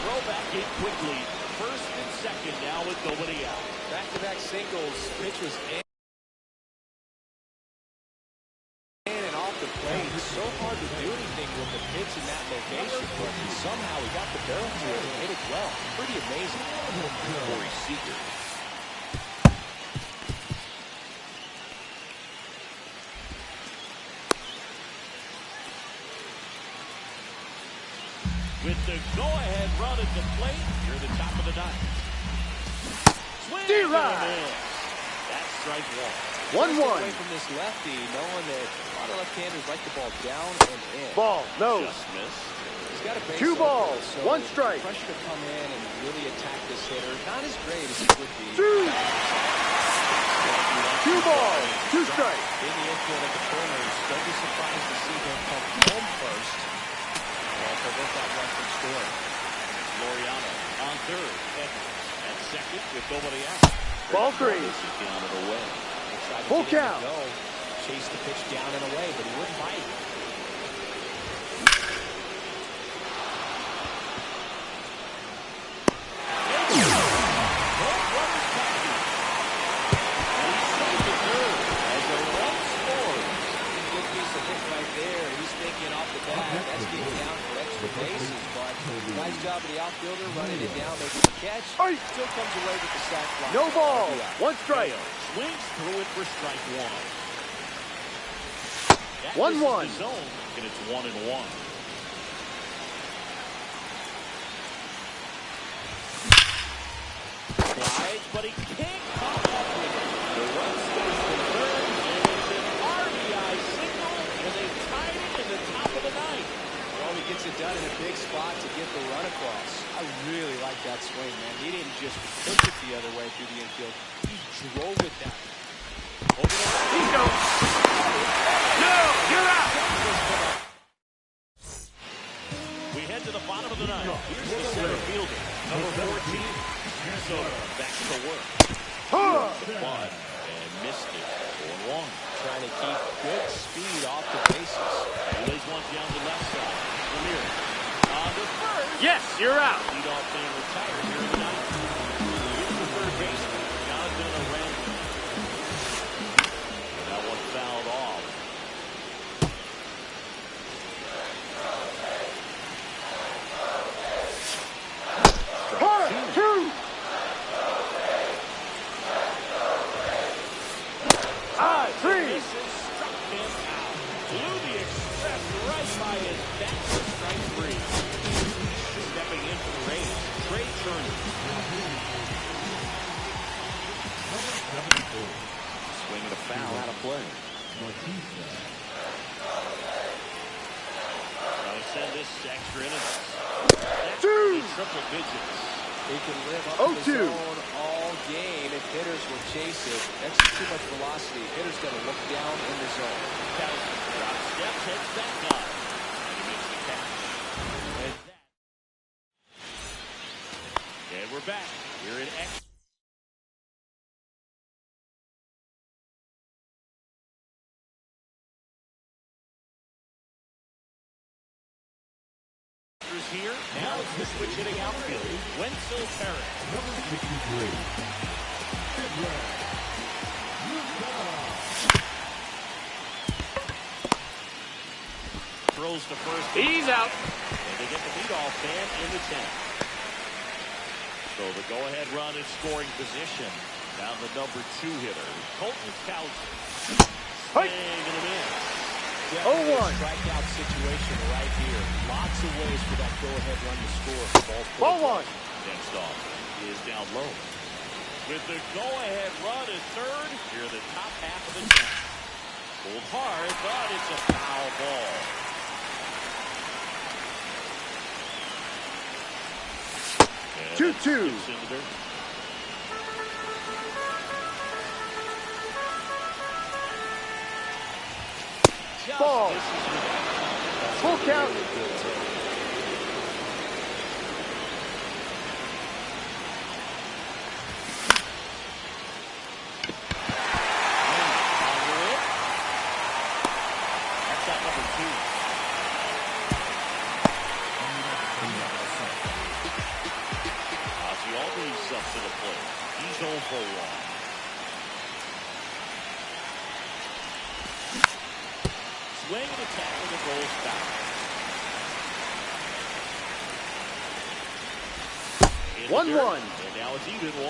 Throw back in quickly. First and second now with nobody out. Back-to-back singles. Pitch was in and off the plate. It's so hard to do anything with the pitch in that location, but somehow he got the barrel to it and hit it well. Pretty amazing. Corey Seager. With the go-ahead run at the plate, you're the top of the ninth. Swing and a miss. That's strike one. 1-1. Away from this lefty, knowing that a lot of left-handers like the ball down and in. Ball, no. Just missed. He's got a base 2 open, balls, so 1 strike. Pressure to come in and really attack this hitter. Not as great as it would be. 2 balls, 2 strikes. In the infield at the corners, don't be surprised to see him come home first. Well, prevent that run from scoring. Loriano on third. At second with nobody out. Ball 3. This is down and away. Tried to Full get him to count. go. Chase the pitch down and away, but he wouldn't bite. That's getting down for extra bases, but nice job of the outfielder running it down, making the catch. Still comes away with the sac fly. No ball, 1 strike. Swings through it for strike one. 1-1. Zone, and it's 1-1. Slides, but he can't come up with it. The run scores the third, and it's an RBI single, and they tied it in the top of the ninth. Well, he gets it done in a big spot to get the run across. I really like that swing, man. He didn't just push it the other way through the infield. He drove it down. Over the He goes. No, you're out. We head to the bottom of the ninth. Here's the center fielder, number 14. Minnesota back to work. One and missed it. 4-1. Trying to keep good speed off the bases. Lays one down the left side. Ramirez on the first. Yes, you're out. Leadoff man retired here in the ninth. Here's the third baseman, Jonathan Aranda. That one fouled off. Hard, 2. High, 3. Misses, struck him out. Blew the express right by his back for strike 3. Stepping in for the Rays, Trey Turner. Swinging a foul out of play. Trying to send this to extra innings. That's 2. triple digits. He can live up to the 0-2. zone all game if hitters will chase it. That's too much velocity. Hitter's going to look down in the zone. Drop steps, heads back up. And he makes the catch. And we're back here in X. Here. Now it's the switch hitting outfield. Wenzel Perez. Number 63. Throws to first. He's out. And they get the leadoff man in the 10th. So the go-ahead run is scoring position. Now the number 2 hitter, Colton Cowser. Swing and a miss. 0-1. Strikeout situation right here. Lots of ways for that go-ahead run to score. Ball 1. Next off is down low. With the go-ahead run at third, here in the top half of the 10th. Pulled hard, but it's a foul ball. And 2-2. skips into dirt. just Ball. That's Full a count. really good take. That's out number 2. Ozzy Albies up to the plate. He's 0 for 1. Swing and attack and it rolls back. 1-1. And now it's even 1-1.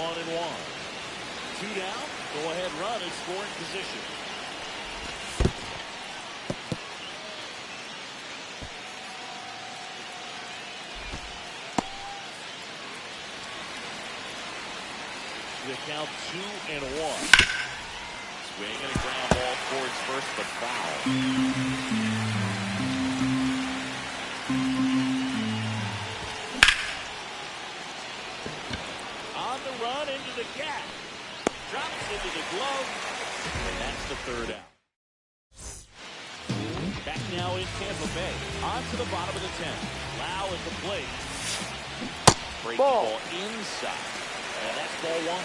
2 down. Go ahead run in scoring position. The count 2-1. Swing and a ground ball towards first, but foul. On the run into the gap. Drops into the glove. And that's the 3rd out. Back now in Tampa Bay. On to the bottom of the 10th. Lau at the plate. Breaking ball inside. And that's ball 1.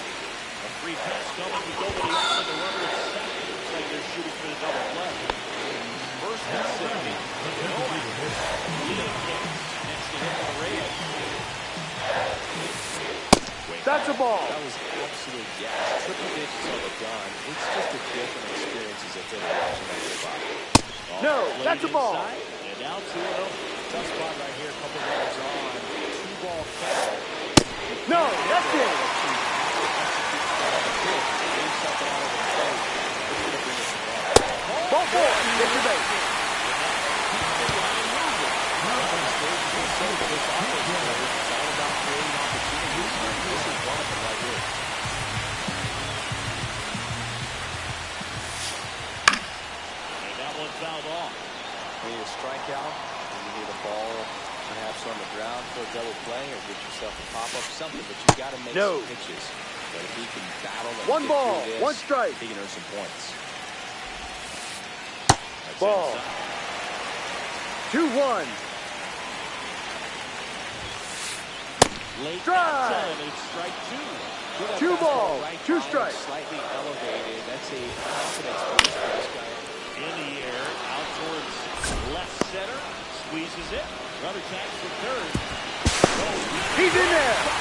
A free pass coming with nobody out and the runner at second. Looks like they're shooting for the double play. First and 70. No out. Leading case. Next to hit the rail. That's a ball. That was absolute gas. Triple digits on the gun. It's just a different experience as a hitter watching that go by. No, that's a ball. And now 2-0. Tough spot right here. Couple runners on. 2-ball count. No, that's it. Ball 4. Get your base. And that one fouled off. You need a strikeout, and you need a ball perhaps on the ground for a double play, or get yourself a pop-up, something, but you got to make some pitches. But if he can battle and 1 get ball, through this, 1 strike. he can earn some points. That's Ball. inside. 2-1. Late Drive. outside, and it's strike 2. 2 balls, Right 2 line, strikes. slightly elevated. That's a confidence boost for this guy. In the air, out towards left center, squeezes it. Runner tags for third. He's in there.